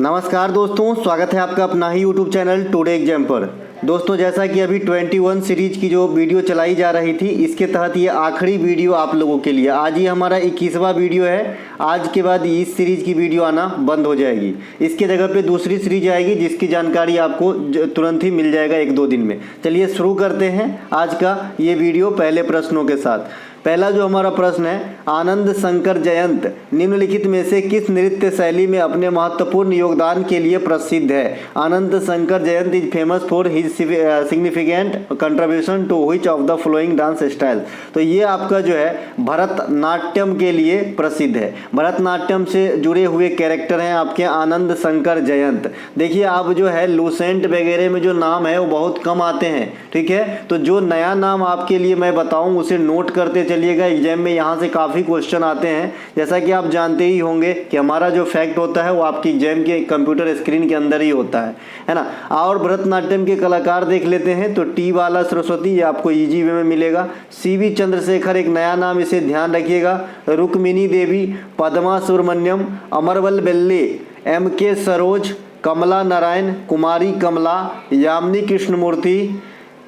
नमस्कार दोस्तों, स्वागत है आपका अपना ही यूट्यूब चैनल टुडे एग्जाम पर। दोस्तों, जैसा कि अभी 21 सीरीज की जो वीडियो चलाई जा रही थी, इसके तहत ये आखिरी वीडियो आप लोगों के लिए। आज ये हमारा 21वां वीडियो है। आज के बाद इस सीरीज की वीडियो आना बंद हो जाएगी। इसके जगह पे दूसरी सीरीज आएगी जिसकी जानकारी आपको तुरंत ही मिल जाएगा 1-2 दिन में। चलिए शुरू करते हैं आज का ये वीडियो पहले प्रश्नों के साथ। पहला जो हमारा प्रश्न है, आनंद शंकर जयंत निम्नलिखित में से किस नृत्य शैली में अपने महत्वपूर्ण योगदान के लिए प्रसिद्ध है? Anand Shankar Jayant is famous for his significant contribution to which of the following dance style. तो ये आपका जो है भरतनाट्यम के लिए प्रसिद्ध है। भरतनाट्यम से जुड़े हुए कैरेक्टर हैं आपके आनंद शंकर जयंत। देखिए, आप जो है लूसेंट वगैरह में जो नाम है वो बहुत कम आते हैं, ठीक है। तो जो नया नाम आपके लिए मैं बताऊं उसे नोट करते चलिएगा। एग्जाम में यहाँ से काफ़ी क्वेश्चन आते हैं। जैसा कि आप जानते ही होंगे कि हमारा जो फैक्ट होता है वो आपकी एग्जाम के कंप्यूटर स्क्रीन के अंदर ही होता है ना। और भरतनाट्यम के कलाकार देख लेते हैं तो टी बाला सरस्वती, ये आपको इजी वे में मिलेगा। सीवी चंद्रशेखर एक नया नाम, इसे ध्यान रखिएगा। रुक्मिणी देवी, पद्मा सुब्रमण्यम, अमरवल बेल्ले, MK सरोज, कमला नारायण, कुमारी कमला, यामिनी कृष्णमूर्ति,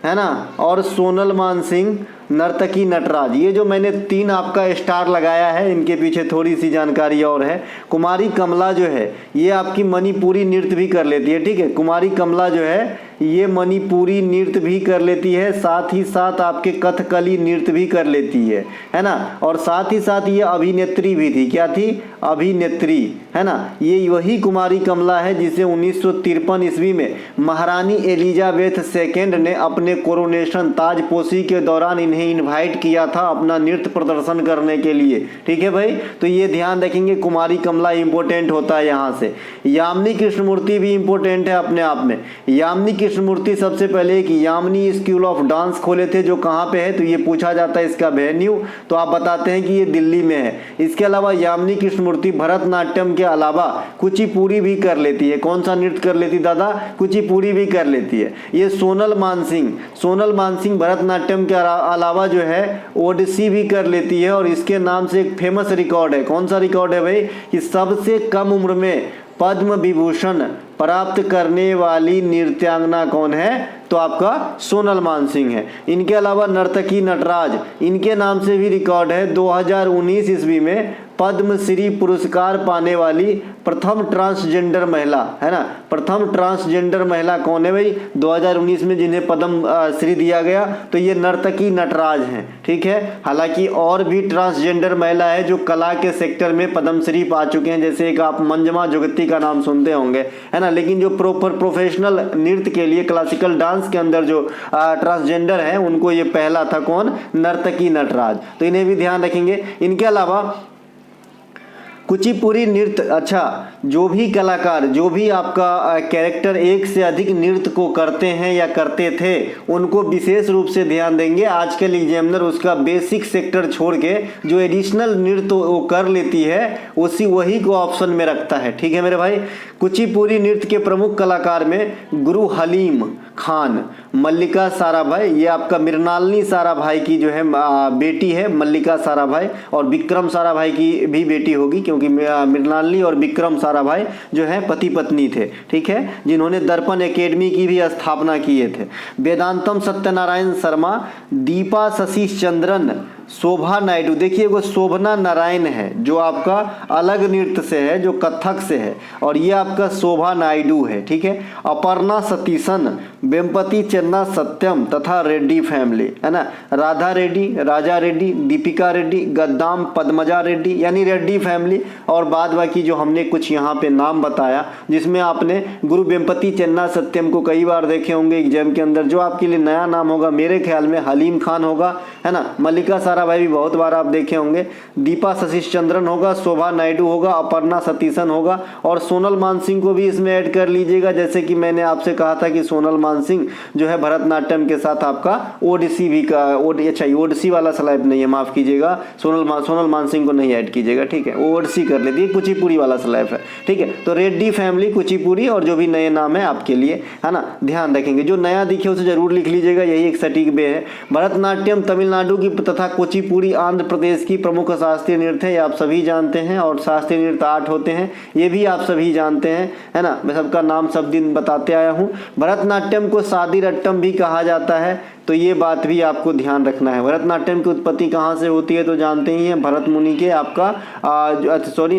है ना, और सोनल मानसिंह, नर्तकी नटराज। ये जो मैंने 3 आपका स्टार लगाया है, इनके पीछे थोड़ी सी जानकारी और है। कुमारी कमला जो है ये आपकी मणिपुरी नृत्य भी कर लेती है, ठीक है। कुमारी कमला जो है ये मणिपुरी नृत्य भी कर लेती है, साथ ही साथ आपके कथकली नृत्य भी कर लेती है ना। और साथ ही साथ ये अभिनेत्री भी थी। क्या थी? अभिनेत्री, है ना। ये वही कुमारी कमला है जिसे 1953 ईस्वी में महारानी एलिजाबेथ सेकेंड ने अपने कोरोनेशन ताजपोशी के दौरान इन्हें इनवाइट किया था अपना नृत्य प्रदर्शन करने के लिए, ठीक है भाई। तो ये ध्यान रखेंगे, कुमारी कमला इंपॉर्टेंट होता है यहाँ से। यामिनी कृष्णमूर्ति भी इंपॉर्टेंट है अपने आप में। यामिनी कृष्णमूर्ति सबसे पहले एक यामिनी स्कूल ऑफ डांस खोले थे, जो कहाँ पे है तो ये पूछा जाता है इसका वेन्यू, तो आप बताते हैं कि ये दिल्ली में है। इसके अलावा यामिनी कृष्णमूर्ति भरतनाट्यम के अलावा कुचिपुड़ी भी कर लेती है। कौन सा नृत्य कर लेती दादा? कुचिपुड़ी भी कर लेती है। ये सोनल मानसिंह भरतनाट्यम के अलावा जो है ओडिसी भी कर लेती है। और इसके नाम से एक फेमस रिकॉर्ड है। कौन सा रिकॉर्ड है भाई? कि सबसे कम उम्र में पद्म विभूषण प्राप्त करने वाली नृत्यांगना कौन है? तो आपका सोनल मानसिंह है। इनके अलावा नर्तकी नटराज, इनके नाम से भी रिकॉर्ड है। 2019 ईस्वी में पद्मश्री पुरस्कार पाने वाली प्रथम ट्रांसजेंडर महिला, है ना। प्रथम ट्रांसजेंडर महिला कौन है भाई 2019 में जिन्हें पद्म श्री दिया गया? तो ये नर्तकी नटराज हैं, ठीक है। हालांकि और भी ट्रांसजेंडर महिला है जो कला के सेक्टर में पद्मश्री पा चुके हैं, जैसे एक आप मंजमा जुगती का नाम सुनते होंगे, है ना। लेकिन जो प्रोफेशनल नृत्य के लिए क्लासिकल डांस के अंदर जो ट्रांसजेंडर है उनको ये पहला था कौन? नर्तकी नटराज। तो इन्हें भी ध्यान रखेंगे। इनके अलावा कुचिपुड़ी नृत्य, अच्छा, जो भी कलाकार, जो भी आपका कैरेक्टर एक से अधिक नृत्य को करते हैं या करते थे, उनको विशेष रूप से ध्यान देंगे। आजकल एग्जामिनर उसका बेसिक सेक्टर छोड़ के जो एडिशनल नृत्य वो कर लेती है वही को ऑप्शन में रखता है, ठीक है मेरे भाई। कुचिपुड़ी नृत्य के प्रमुख कलाकार में गुरु हलीम खान, मल्लिका साराभाई, ये आपका मृणालिनी साराभाई की जो है बेटी है मल्लिका साराभाई, और विक्रम साराभाई की भी बेटी होगी, क्योंकि मृणालिनी और विक्रम साराभाई जो है पति पत्नी थे, ठीक है, जिन्होंने दर्पण एकेडमी की भी स्थापना किए थे। वेदांतम सत्यनारायण शर्मा, दीपा सतीश चंद्रन, शोभा नायडू। देखिए वो शोभना नारायण है जो आपका अलग नृत्य से है, जो कथक से है, और ये आपका शोभा नायडू है, ठीक है। अपर्णा सतीशन, वेम्पति चन्ना सत्यम तथा रेड्डी फैमिली, है ना। राधा रेड्डी, राजा रेड्डी, दीपिका रेड्डी, गद्दाम पद्मजा रेड्डी, यानी रेड्डी फैमिली। और बाद बाकी जो हमने कुछ यहाँ पे नाम बताया, जिसमें आपने गुरु वेम्पति चन्ना सत्यम को कई बार देखे होंगे एग्जाम के अंदर। जो आपके लिए नया नाम होगा मेरे ख्याल में हलीम खान होगा, है ना। मल्लिका साराभाई भी बहुत बार आप देखे होंगे। दीपा सतीश चंद्रन होगा, शोभा नायडू होगा, अपर्णा सतीशन होगा, और सोनल मानसिंह को भी इसमें ऐड कर लीजिएगा। जैसे कि मैंने आपसे कहा था कि सोनल मानसिंह जो है है भरतनाट्यम के साथ आपका ओडिसी भी का अच्छा ओडिसी वाला स्लैब नहीं है, माफ कीजिएगा, सोनल मानसिंह को नहीं ऐड कीजिएगा, ठीक है, ओडिसी कर लेती है, कुचिपुड़ी वाला स्लैब है, ठीक है। तो रेड्डी फैमिली, कुचिपुड़ी और जो भी नए नाम है आपके लिए, है ना, ध्यान रखेंगे। जो नया दिखे उसे जरूर लिख लीजिएगा, यही एक सटीक वे है। भरतनाट्यम तमिलनाडु की तथा कुचिपुड़ी आंध्र प्रदेश की प्रमुख शास्त्रीय नृत्य है, ये आप सभी जानते हैं। और शास्त्रीय नृत्य 8 होते हैं, ये भी आप सभी जानते हैं, है ना, मैं सबका नाम सब दिन बताते आया हूँ। भरतनाट्यम को शादी रट्टम भी कहा जाता है, तो ये बात भी आपको ध्यान रखना है। भरतनाट्यम की उत्पत्ति कहाँ से होती है तो जानते ही हैं, भरत मुनि के आपका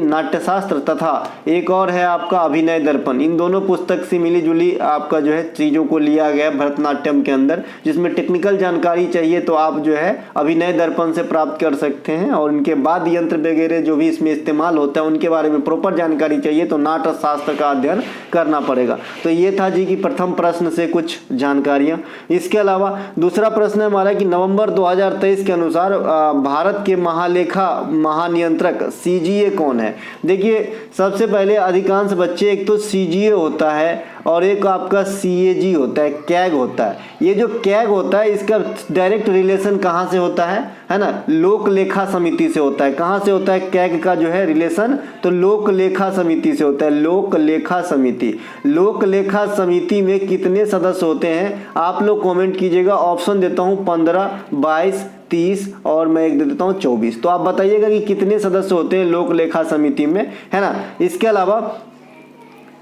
नाट्यशास्त्र तथा एक और है आपका अभिनय दर्पण, इन दोनों पुस्तक से मिली जुली आपका जो है चीज़ों को लिया गया भरतनाट्यम के अंदर। जिसमें टेक्निकल जानकारी चाहिए तो आप जो है अभिनय दर्पण से प्राप्त कर सकते हैं, और इनके बाद यंत्र वगैरह जो भी इसमें इस्तेमाल होता है उनके बारे में प्रॉपर जानकारी चाहिए तो नाट्यशास्त्र का अध्ययन करना पड़ेगा। तो ये था जी कि प्रथम प्रश्न से कुछ जानकारियाँ। इसके अलावा दूसरा प्रश्न है हमारा कि नवंबर 2023 के अनुसार भारत के महालेखा महानियंत्रक सीजीए कौन है। देखिए सबसे पहले अधिकांश बच्चे, एक तो सीजीए होता है और एक आपका सीएजी होता है, कैग होता है। ये जो कैग होता है इसका डायरेक्ट रिलेशन कहाँ से होता है ना, लोक लेखा समिति से होता है। कहाँ से होता है कैग का जो है रिलेशन, तो लोक लेखा समिति से होता है। लोक लेखा समिति, लोक लेखा समिति में कितने सदस्य होते हैं आप लोग कमेंट कीजिएगा। ऑप्शन देता हूँ 15, 22, 30 और मैं एक दे देता हूँ 24। तो आप बताइएगा कि कितने सदस्य होते हैं लोक लेखा समिति में, है ना। इसके अलावा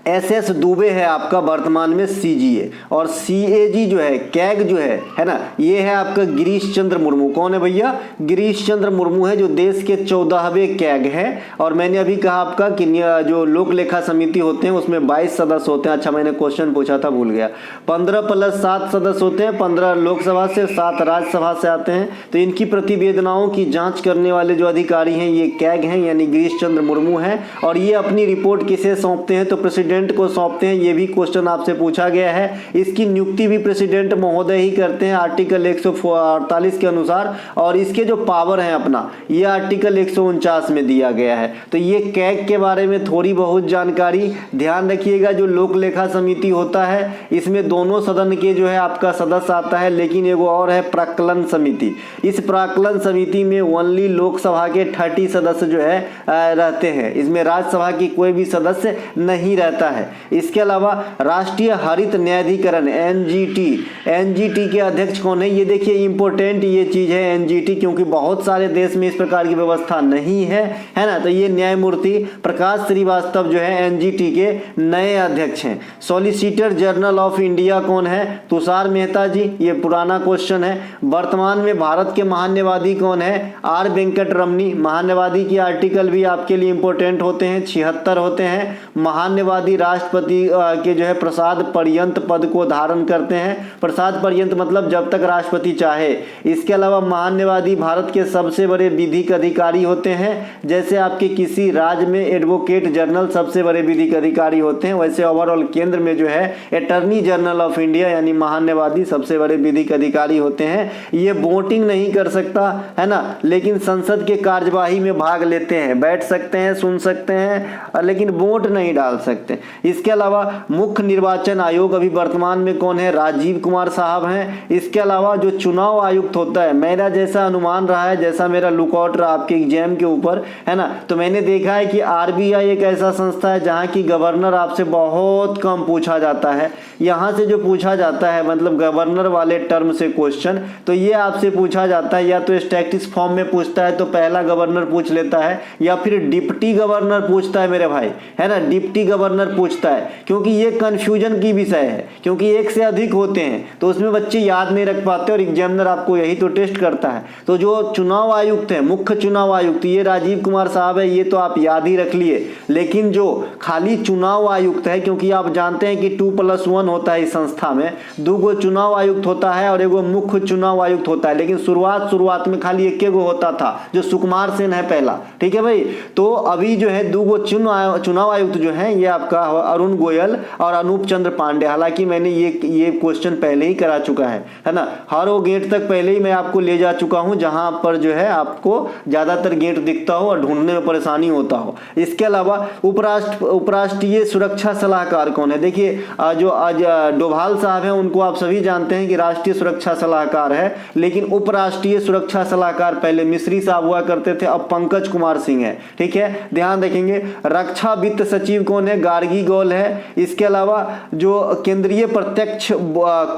एसएस दुबे है आपका वर्तमान में सीजीए, और सीएजी जो है कैग जो है ना, ये है आपका गिरीश चंद्र मुर्मू। कौन है भैया, गिरीश चंद्र मुर्मू है जो देश के 14वें कैग है। और मैंने अभी कहा आपका कि जो लोक लेखा समिति होते हैं उसमें 22 सदस्य होते हैं। अच्छा मैंने क्वेश्चन पूछा था भूल गया, 15 + 7 सदस्य होते हैं, 15 लोकसभा से, 7 राज्यसभा से आते हैं। तो इनकी प्रतिवेदनाओं की जाँच करने वाले जो अधिकारी हैं ये कैग हैं, यानी गिरीश चंद्र मुर्मू हैं। और ये अपनी रिपोर्ट किसे सौंपते हैं तो प्रेसिडेंट को सौंपते हैं। ये भी क्वेश्चन आपसे पूछा गया है। इसकी नियुक्ति भी प्रेसिडेंट महोदय ही करते हैं आर्टिकल 148 के अनुसार, और इसके जो पावर है अपना ये आर्टिकल 149 में दिया गया है। तो ये कैग के बारे में थोड़ी बहुत जानकारी ध्यान रखिएगा। जो लोक लेखा समिति होता है इसमें दोनों सदन के जो है आपका सदस्य आता है, लेकिन एगो और है प्राक्कलन समिति। इस प्राक्कलन समिति में ओनली लोकसभा के 30 सदस्य जो है रहते हैं, इसमें राज्यसभा की कोई भी सदस्य नहीं रहता है। इसके अलावा राष्ट्रीय हरित न्यायाधिकरण एनजीटी के अध्यक्ष कौन है। ये देखिए इंपॉर्टेंट ये चीज है एनजीटी, क्योंकि बहुत सारे देश में इस प्रकार की व्यवस्था नहीं है, है ना। तो ये न्यायमूर्ति प्रकाश श्रीवास्तव जो है एनजीटी के नए अध्यक्ष हैं। सॉलिसिटर जनरल ऑफ इंडिया कौन है, तुषार मेहता जी। ये पुराना क्वेश्चन है। वर्तमान में भारत के महान्यवादी कौन है, आर वेंकट रमनी। महान्यवादी की आर्टिकल भी आपके लिए इंपॉर्टेंट होते हैं, 76 होते हैं। महान्यवादी राष्ट्रपति के जो है प्रसाद पर्यंत पद को धारण करते हैं। प्रसाद पर्यंत मतलब जब तक राष्ट्रपति चाहे। इसके अलावा महान्यवादी भारत के सबसे बड़े विधिक अधिकारी होते हैं। जैसे आपके किसी राज्य में एडवोकेट जनरल सबसे बड़े विधिक अधिकारी होते हैं, वैसे ओवरऑल केंद्र में जो है अटॉर्नी जनरल ऑफ इंडिया यानी महान्यवादी सबसे बड़े विधिक अधिकारी होते हैं। ये वोटिंग नहीं कर सकता, है ना, लेकिन संसद के कार्यवाही में भाग लेते हैं, बैठ सकते हैं, सुन सकते हैं, लेकिन वोट नहीं डाल सकते। इसके अलावा मुख्य निर्वाचन आयोग अभी वर्तमान में कौन है, राजीव कुमार साहब हैं। इसके अलावा जो चुनाव आयुक्त होता है, मेरा जैसा अनुमान रहा है, जैसा मेरा लुकआउट रहा आपके एग्जाम के ऊपर, है ना, तो मैंने देखा है कि आरबीआई एक ऐसा संस्था है जहां की गवर्नर आपसे बहुत कम पूछा जाता है। यहां से जो पूछा जाता है मतलब गवर्नर वाले टर्म से क्वेश्चन, तो ये आपसे पूछा जाता है, या तो स्टैटिस्टिक्स फॉर्म में पूछता है तो पहला गवर्नर पूछ लेता है, या फिर डिप्टी गवर्नर पूछता है मेरे भाई, है ना, डिप्टी गवर्नर पूछता है। क्योंकि ये कंफ्यूजन की विषय है, क्योंकि एक से अधिक होते हैं तो उसमें बच्चे याद नहीं रख पाते और एग्जामिनर आपको यही तो टेस्ट करता है। तो जो चुनाव आयुक्त है, मुख्य चुनाव आयुक्त, ये राजीव कुमार साहब है, ये तो आप याद ही रख लिए। लेकिन जो खाली चुनाव आयुक्त है, क्योंकि आप जानते हैं कि 2+1 होता है इस संस्था में, 2 चुनाव आयुक्त होता है और 1 मुख्य चुनाव आयुक्त होता है। लेकिन शुरुआत में खाली 1 होता था जो सुकुमार सेन है पहला, ठीक है भाई। तो अभी जो है 2 चुनाव आयुक्त जो है ये आपका रहा अरुण गोयल और अनूप चंद्र पांडे। हालांकि मैंने ये क्वेश्चन पहले ही करा चुका है ना। हर वो गेट तक पहले ही मैं आपको ले जा चुका हूं जहां पर जो है आपको ज्यादातर गेट दिखता हो और ढूंढने में परेशानी होता हो। इसके अलावा उपराष्ट्रीय सुरक्षा सलाहकार कौन है? देखिए जो आज डोभाल साहब हैं उनको आप सभी जानते हैं कि राष्ट्रीय सुरक्षा सलाहकार है, लेकिन उपराष्ट्रीय सुरक्षा सलाहकार पहले मिस्री साहब हुआ करते थे, अब पंकज कुमार सिंह है। ठीक है, ध्यान रखेंगे। रक्षा वित्त सचिव कौन है? गार्गी गौल है। इसके अलावा जो केंद्रीय प्रत्यक्ष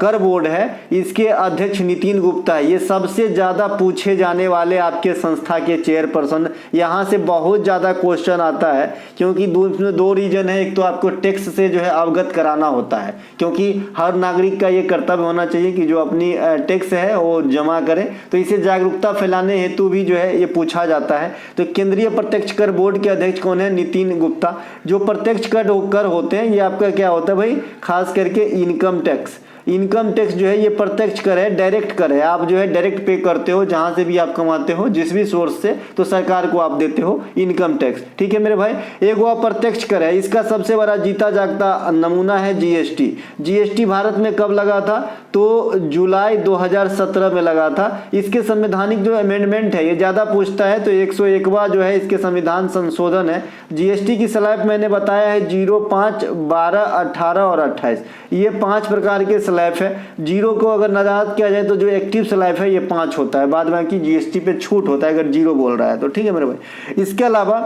कर बोर्ड है इसके अध्यक्ष नितिन गुप्ता है। ये सबसे ज्यादा पूछे जाने वाले आपके संस्था के चेयरपर्सन। यहां से बहुत ज्यादा क्वेश्चन आता है क्योंकि दो रीजन है। एक तो आपको टैक्स से जो है अवगत कराना होता है, क्योंकि हर नागरिक का ये कर्तव्य होना चाहिए कि जो अपनी टैक्स है वो जमा करे, तो इसे जागरूकता फैलाने हेतु भी जो है ये पूछा जाता है। तो केंद्रीय प्रत्यक्ष कर बोर्ड के अध्यक्ष कौन है? नितिन गुप्ता। जो प्रत्यक्ष कर होते हैं ये आपका क्या होता है भाई? खास करके इनकम टैक्स। इनकम टैक्स जो है ये प्रत्यक्ष कर है, डायरेक्ट कर है। आप जो है डायरेक्ट पे करते हो जहां से भी आप कमाते हो, जिस भी सोर्स से, तो सरकार को आप देते हो इनकम टैक्स। ठीक है मेरे भाई। एक वो अप्रत्यक्ष कर है, इसका सबसे बड़ा जीता जागता नमूना है जीएसटी। जीएसटी भारत में कब लगा था? तो जुलाई 2017 में लगा था। इसके संवैधानिक जो अमेंडमेंट है ये ज्यादा पूछता है, तो 101वां जो है इसके संविधान संशोधन है। जीएसटी की स्लैब मैंने बताया है 0, 5, 12, 18 और 28, ये 5 प्रकार के स्लैब है। 0 को अगर नजर किया जाए तो जो एक्टिव स्लैब है ये 5 होता है, बाद बाकी जीएसटी पे छूट होता है अगर 0 बोल रहा है तो। ठीक है मेरे भाई। इसके अलावा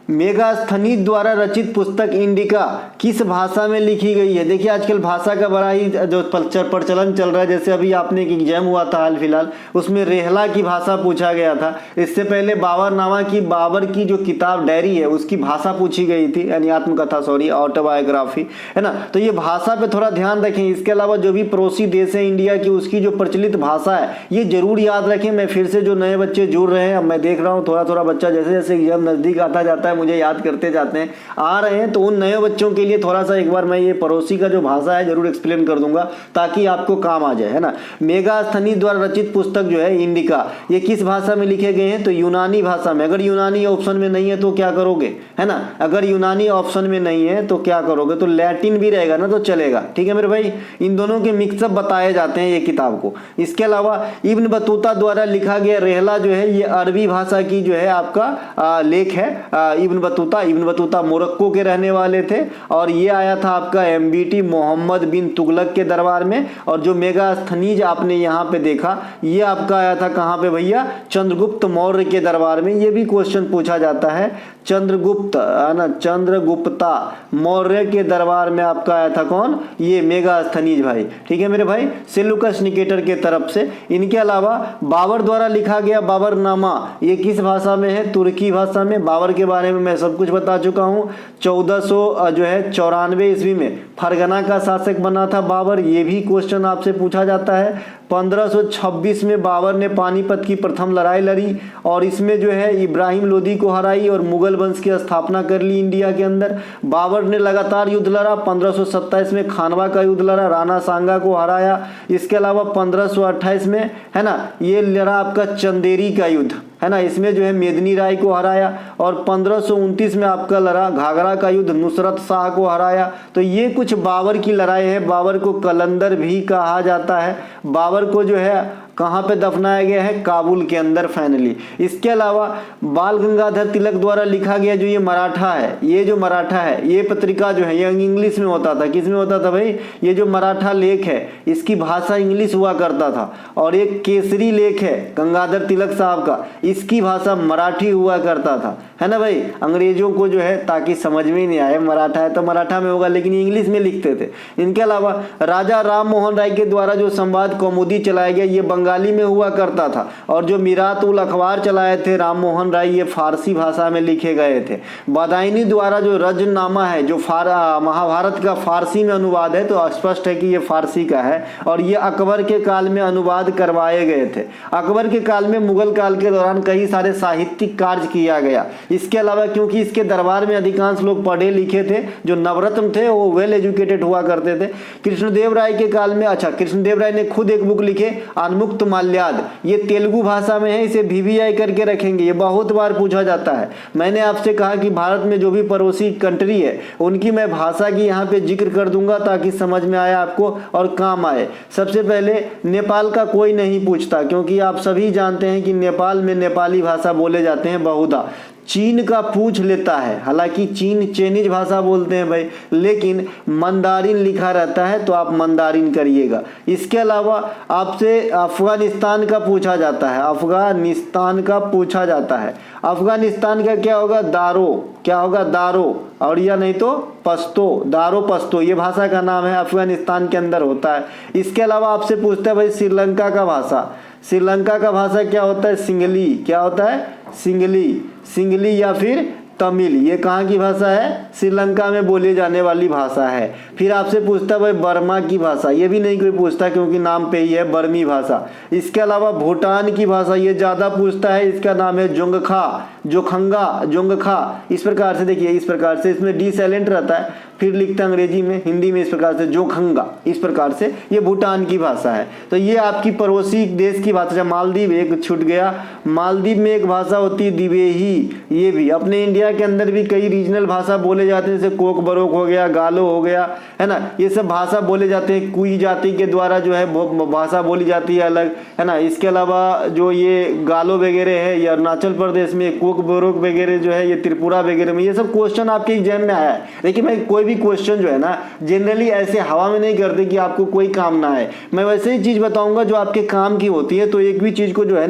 मेगास्थनीज द्वारा रचित पुस्तक इंडिका किस भाषा में लिखी गई है? देखिए आजकल भाषा का बड़ा ही जो प्रचलन चल रहा है। जैसे अभी आपने एक एग्जाम हुआ था हाल फिलहाल, उसमें रेहला की भाषा पूछा गया था। इससे पहले बाबरनामा की बाबर की जो किताब डायरी है उसकी भाषा पूछी गई थी, यानी आत्मकथा, सॉरी, ऑटोबायोग्राफी है ना। तो ये भाषा पे थोड़ा ध्यान रखें। इसके अलावा जो भी पड़ोसी देश है इंडिया की उसकी जो प्रचलित भाषा है ये जरूर याद रखें। मैं फिर से जो नए बच्चे जुड़ रहे हैं, अब मैं देख रहा हूँ थोड़ा थोड़ा बच्चा जैसे जैसे एग्जाम नजदीक आता जाता है मुझे याद करते जाते हैं, आ रहे हैं, तो उन नए बच्चों के लिए थोड़ा सा एक बार मैं ये पड़ोसी का जो भाषा है जरूर एक्सप्लेन कर दूंगा ताकि आपको काम आ जाए, है ना। मेगास्थनीज द्वारा रचित पुस्तक जो है इंडिका, ये किस भाषा में लिखे गए हैं? तो यूनानी भाषा में। अगर यूनानी ऑप्शन में नहीं है तो क्या करोगे, है ना। अगर यूनानी ऑप्शन में नहीं है तो क्या करोगे? तो लैटिन भी रहेगा ना तो चलेगा। ठीक है मेरे भाई। इन दोनों के मिक्सअप बताए जाते हैं ये किताब को। इसके अलावा इब्न बतूता द्वारा लिखा गया रेहला जो है ये अरबी भाषा की जो है आपका लेख है। इब्न बतूता मोरक्को के रहने वाले थे और ये आया था आपका एमबीटी मोहम्मद बिन तुगलक के दरबार में। और जो मेगास्थनीज आपने यहाँ पे देखा ये आपका आया था कहाँ पे भैया? चंद्रगुप्त मौर्य के दरबार में। ये भी क्वेश्चन पूछा जाता है। चंद्रगुप्त, है ना, चंद्रगुप्ता मौर्य के दरबार में आपका आया था कौन? ये मेगास्थनीज भाई। ठीक है मेरे भाई, सेल्यूकस निकेटर के तरफ से। इनके अलावा बाबर द्वारा लिखा गया बाबरनामा ये किस भाषा में है? तुर्की भाषा में। बाबर के बारे में मैं सब कुछ बता चुका हूँ। 1494 ईस्वी में फरगना का शासक बना था बाबर, ये भी क्वेश्चन आपसे पूछा जाता है। 1526 में बाबर ने पानीपत की प्रथम लड़ाई लड़ी और इसमें जो है इब्राहिम लोदी को हराई और मुगल वंश की स्थापना कर ली इंडिया के अंदर। बाबर ने लगातार युद्ध लड़ा। 1527 में खानवा का युद्ध लड़ा, राणा सांगा को हराया। इसके अलावा 1528 में, है ना, ये लड़ा आपका चंदेरी का युद्ध, है ना, इसमें जो है मेदिनी राय को हराया। और 1529 में आपका लड़ा घाघरा का युद्ध, नुसरत शाह को हराया। तो ये कुछ बाबर की लड़ाई है। बाबर को कलंदर भी कहा जाता है। बाबर को जो है कहाँ पे दफनाया गया है? काबुल के अंदर फाइनली। इसके अलावा बाल गंगाधर तिलक द्वारा लिखा गया जो ये मराठा है, ये जो मराठा है, ये पत्रिका जो है ये इंग्लिश में होता था। किस में होता था भाई? ये जो मराठा लेख है इसकी भाषा इंग्लिश हुआ करता था। और एक केसरी लेख है गंगाधर तिलक साहब का, इसकी भाषा मराठी हुआ करता था, है ना भाई। अंग्रेजों को जो है ताकि समझ में नहीं आए मराठा है तो मराठा में होगा, लेकिन इंग्लिश में लिखते थे। इनके अलावा राजा राम मोहन राय के द्वारा जो संवाद कौमुदी चलाया गया ये बंगाली में हुआ करता था। और जो मीरात उल अखबार चलाए थे राम मोहन राय ये फारसी भाषा में लिखे गए थे। बदायूनी द्वारा जो रजनामा है जो महाभारत का फारसी में अनुवाद है तो स्पष्ट है कि ये फारसी का है। और ये अकबर के काल में अनुवाद करवाए गए थे। अकबर के काल में मुगल काल के दौरान कई सारे साहित्यिक कार्य किया गया। इसके अलावा क्योंकि इसके दरबार में अधिकांश लोग पढ़े लिखे थे, जो नवरत्न थे वो वेल एजुकेटेड हुआ करते थे। कृष्णदेव राय के काल में, अच्छा, कृष्णदेव राय ने खुद एक बुक लिखे, उन्मुक्त मुक्त माल्याद, ये तेलुगु भाषा में है, इसे VVI करके रखेंगे। ये बहुत बार पूछा जाता है। मैंने आपसे कहा कि भारत में जो भी पड़ोसी कंट्री है उनकी मैं भाषा की यहाँ पे जिक्र कर दूंगा ताकि समझ में आए आपको और काम आए। सबसे पहले नेपाल का कोई नहीं पूछता, क्योंकि आप सभी जानते हैं कि नेपाल में नेपाली भाषा बोले जाते हैं बहुधा। चीन का पूछ लेता है, हालांकि चीन चाइनीज भाषा बोलते हैं भाई, लेकिन मंदारिन लिखा रहता है तो आप मंदारिन करिएगा। इसके अलावा आपसे अफगानिस्तान का पूछा जाता है, अफगानिस्तान का पूछा जाता है। अफगानिस्तान का क्या होगा? दारो, क्या होगा? दारो, और या नहीं तो पश्तो, दारो पश्तो, ये भाषा का नाम है, अफगानिस्तान के अंदर होता है। इसके अलावा आपसे पूछता है भाई श्रीलंका का भाषा, श्रीलंका का भाषा क्या होता है? सिंगली, क्या होता है? सिंगली, सिंगली या फिर तमिल, ये कहाँ की भाषा है? श्रीलंका में बोली जाने वाली भाषा है। फिर आपसे पूछता है भाई बर्मा की भाषा, ये भी नहीं कोई पूछता क्योंकि नाम पे ही है, बर्मी भाषा। इसके अलावा भूटान की भाषा ये ज़्यादा पूछता है, इसका नाम है जोंगखा, जोखंगा, जोंगखा, इस प्रकार से। देखिए इस प्रकार से, इसमें डी साइलेंट रहता है, फिर लिखते हैं अंग्रेजी में, हिंदी में इस प्रकार से जोखंगा, इस प्रकार से। ये भूटान की भाषा है। तो ये आपकी पड़ोसी देश की भाषा। मालदीव एक छूट गया, मालदीव में एक भाषा होती है दिवेही, ये भी अपने इंडिया के अंदर भी कई रीजनल भाषा बोले जाते हैं, जैसे कोक बरोक हो गया, गालो हो गया, है ना, ये सब भाषा बोले जाते हैं। कुई जाति के द्वारा जो है भाषा बोली जाती है अलग, है ना। इसके अलावा जो ये गालो वगैरह है, ये अरुणाचल प्रदेश में, कोक बरोक वगैरह जो है ये त्रिपुरा वगैरह में। ये सब क्वेश्चन आपके एग्जाम में आया है। देखिए मैं कोई भी क्वेश्चन जो है ना जनरली ऐसे हवा में नहीं करते कि आपको कोई काम ना आए। मैं वैसे ही चीज बताऊंगा जो आपके काम की होती है, तो एक भी चीज को जो है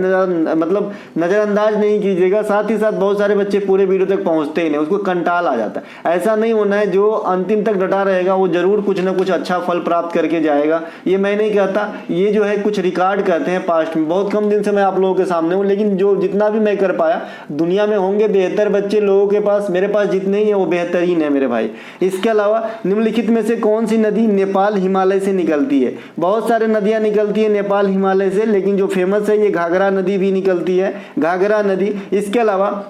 मतलब नजरअंदाज नहीं कीजिएगा। साथ ही साथ बहुत सारे बच्चे पूरे वीडियो तक पहुंचते ही नहीं, उसको कंटाल आ जाता है। ऐसा नहीं होना है, जो अंतिम तक डटा रहेगा वो जरूर कुछ ना कुछ अच्छा फल प्राप्त करके जाएगा। ये मैं नहीं कहता, ये जो है कुछ रिकॉर्ड करते हैं पास्ट में। बहुत कम दिन से मैं आप लोगों के सामने हूँ, लेकिन जो जितना भी मैं कर पाया, दुनिया में होंगे बेहतर बच्चे लोगों के पास, मेरे पास जितने ही है वो बेहतरीन है मेरे भाई। इसके अलावा निम्नलिखित में से कौन सी नदी नेपाल हिमालय से निकलती है? बहुत सारे नदियां निकलती है नेपाल हिमालय से, लेकिन जो फेमस है ये घाघरा नदी भी निकलती है, घाघरा नदी। इसके अलावा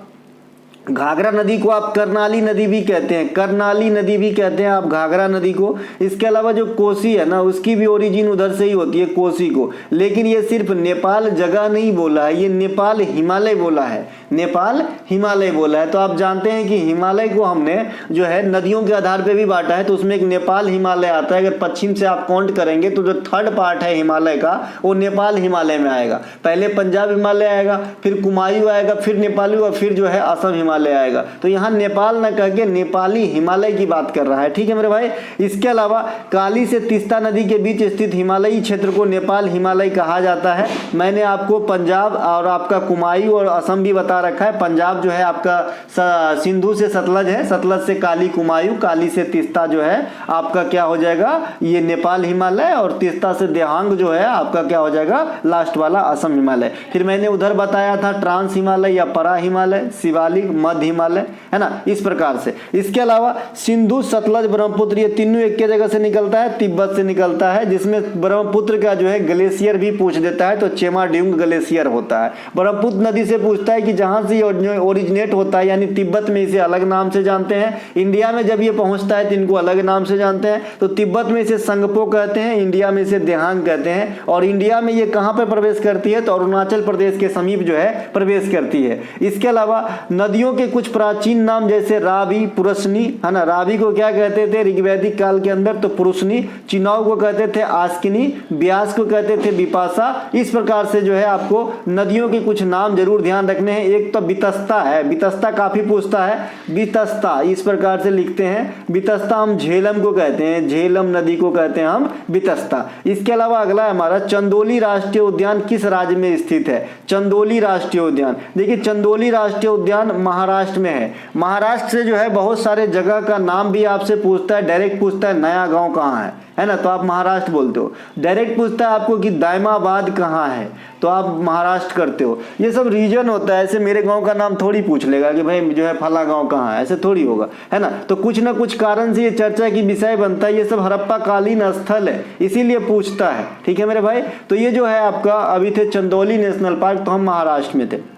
घाघरा नदी को आप कर्नाली नदी भी कहते हैं, कर्नाली नदी भी कहते हैं आप घाघरा नदी को। इसके अलावा जो कोसी है ना, उसकी भी ओरिजिन उधर से ही होती है, कोसी को। लेकिन ये सिर्फ नेपाल जगह नहीं बोला है, ये नेपाल हिमालय बोला है, नेपाल हिमालय बोला है। तो आप जानते हैं कि हिमालय को हमने जो है नदियों के आधार पे भी बांटा है, तो उसमें एक नेपाल हिमालय आता है। अगर पश्चिम से आप काउंट करेंगे तो जो थर्ड पार्ट है हिमालय का वो नेपाल हिमालय में आएगा। पहले पंजाब हिमालय आएगा, फिर कुमायूं आएगा, फिर नेपाली, और फिर जो है असम हिमालय आएगा। तो यहाँ नेपाल न कह के नेपाली हिमालय की बात कर रहा है, ठीक है मेरे भाई। इसके अलावा काली से तीस्ता नदी के बीच स्थित हिमालयी क्षेत्र को नेपाल हिमालय कहा जाता है। मैंने आपको पंजाब और आपका कुमायूं और असम भी बता रखा है। पंजाब जो है आपका सिंधु से सतलज है, सतलज से काली कुमायूं, काली से तीस्ता जो है आपका क्या हो जाएगा, ये नेपाल हिमालय, और तीस्ता से देहांग जो है आपका क्या हो जाएगा, लास्ट वाला असम हिमालय। फिर मैंने उधर बताया था ट्रांस हिमालय या परा हिमालय, शिवालिक, मध्य हिमालय, है ना, इस प्रकार से। इसके अलावा सिंधु, सतलज, ब्रह्मपुत्र, ये तीनों एक के जगह से निकलता है, तिब्बत से निकलता है, जिसमें ब्रह्मपुत्र का जो है ग्लेशियर भी पूछ देता है, तो चेमाड्यूंग ग्लेशियर होता है। ब्रह्मपुत्र नदी से पूछता है कि जहां से ये ओरिजिनेट होता है, यानी तिब्बत में इसे अलग नाम से जानते हैं, इंडिया में जब ये पहुंचता है तो इनको अलग नाम से जानते हैं। तो तिब्बत में इसे संगपो कहते हैं, इंडिया में इसे देहांग कहते हैं। और इंडिया में ये कहां पर प्रवेश करती है, तो अरुणाचल प्रदेश के समीप जो है प्रवेश करती है। इसके अलावा नदियों के कुछ प्राचीन नाम जैसे रावी, पुरुषनी, है ना, रावी को क्या कहते थे ऋग्वैदिक काल के अंदर, तो पुरुषनी। चिनाव को कहते थे आस्किनी, ब्यास को कहते थे विपाशा। इस प्रकार से जो है आपको नदियों के कुछ नाम जरूर ध्यान रखने हैं। एक तो बितस्ता है, बितस्ता काफी पूछता है, बितस्ता इस प्रकार से लिखते हैं। बितस्ता हम झेलम को कहते हैं, झेलम नदी को कहते हैं हम बितस्ता। इसके अलावा अगला हमारा चंदोली राष्ट्रीय उद्यान किस राज्य में स्थित है? चंदोली राष्ट्रीय उद्यान, देखिए चंदोली राष्ट्रीय उद्यान महाराष्ट्र में है। महाराष्ट्र से जो है बहुत सारे जगह का नाम भी आपसे पूछता है, डायरेक्ट पूछता है नया गांव कहाँ है ना, तो आप महाराष्ट्र बोलते हो। डायरेक्ट पूछता है आपको कि दायमाबाद कहाँ है, तो आप महाराष्ट्र करते हो। ये सब रीजन होता है, ऐसे मेरे गांव का नाम थोड़ी पूछ लेगा कि भाई जो है फला गांव कहाँ है, ऐसे थोड़ी होगा, है ना। तो कुछ ना कुछ कारण से ये चर्चा की विषय बनता है। ये सब हड़प्पा कालीन स्थल है, इसीलिए पूछता है, ठीक है मेरे भाई। तो ये जो है आपका अभी थे चंदौली नेशनल पार्क, तो हम महाराष्ट्र में थे।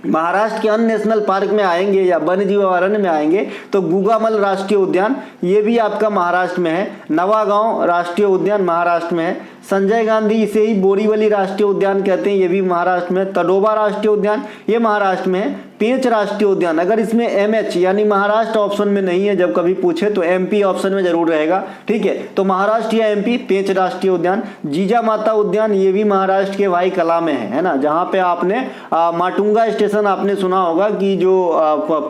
महाराष्ट्र के अन्य नेशनल पार्क में आएंगे या वन्य जीव अभयारण्य में आएंगे तो गुगामल राष्ट्रीय उद्यान, ये भी आपका महाराष्ट्र में है। नवागांव राष्ट्रीय उद्यान महाराष्ट्र में है। संजय गांधी, इसे ही बोरीवली राष्ट्रीय उद्यान कहते हैं, ये भी महाराष्ट्र में। तडोबा राष्ट्रीय उद्यान ये महाराष्ट्र में है। पेंच राष्ट्रीय उद्यान, अगर इसमें एमएच यानी महाराष्ट्र ऑप्शन में नहीं है, जब कभी पूछे तो एमपी ऑप्शन में जरूर रहेगा, ठीक है। तो महाराष्ट्र या एमपी, पेंच राष्ट्रीय उद्यान। जीजा माता उद्यान ये भी महाराष्ट्र के भाई कला में है ना, जहां पे आपने माटुंगा स्टेशन आपने सुना होगा कि जो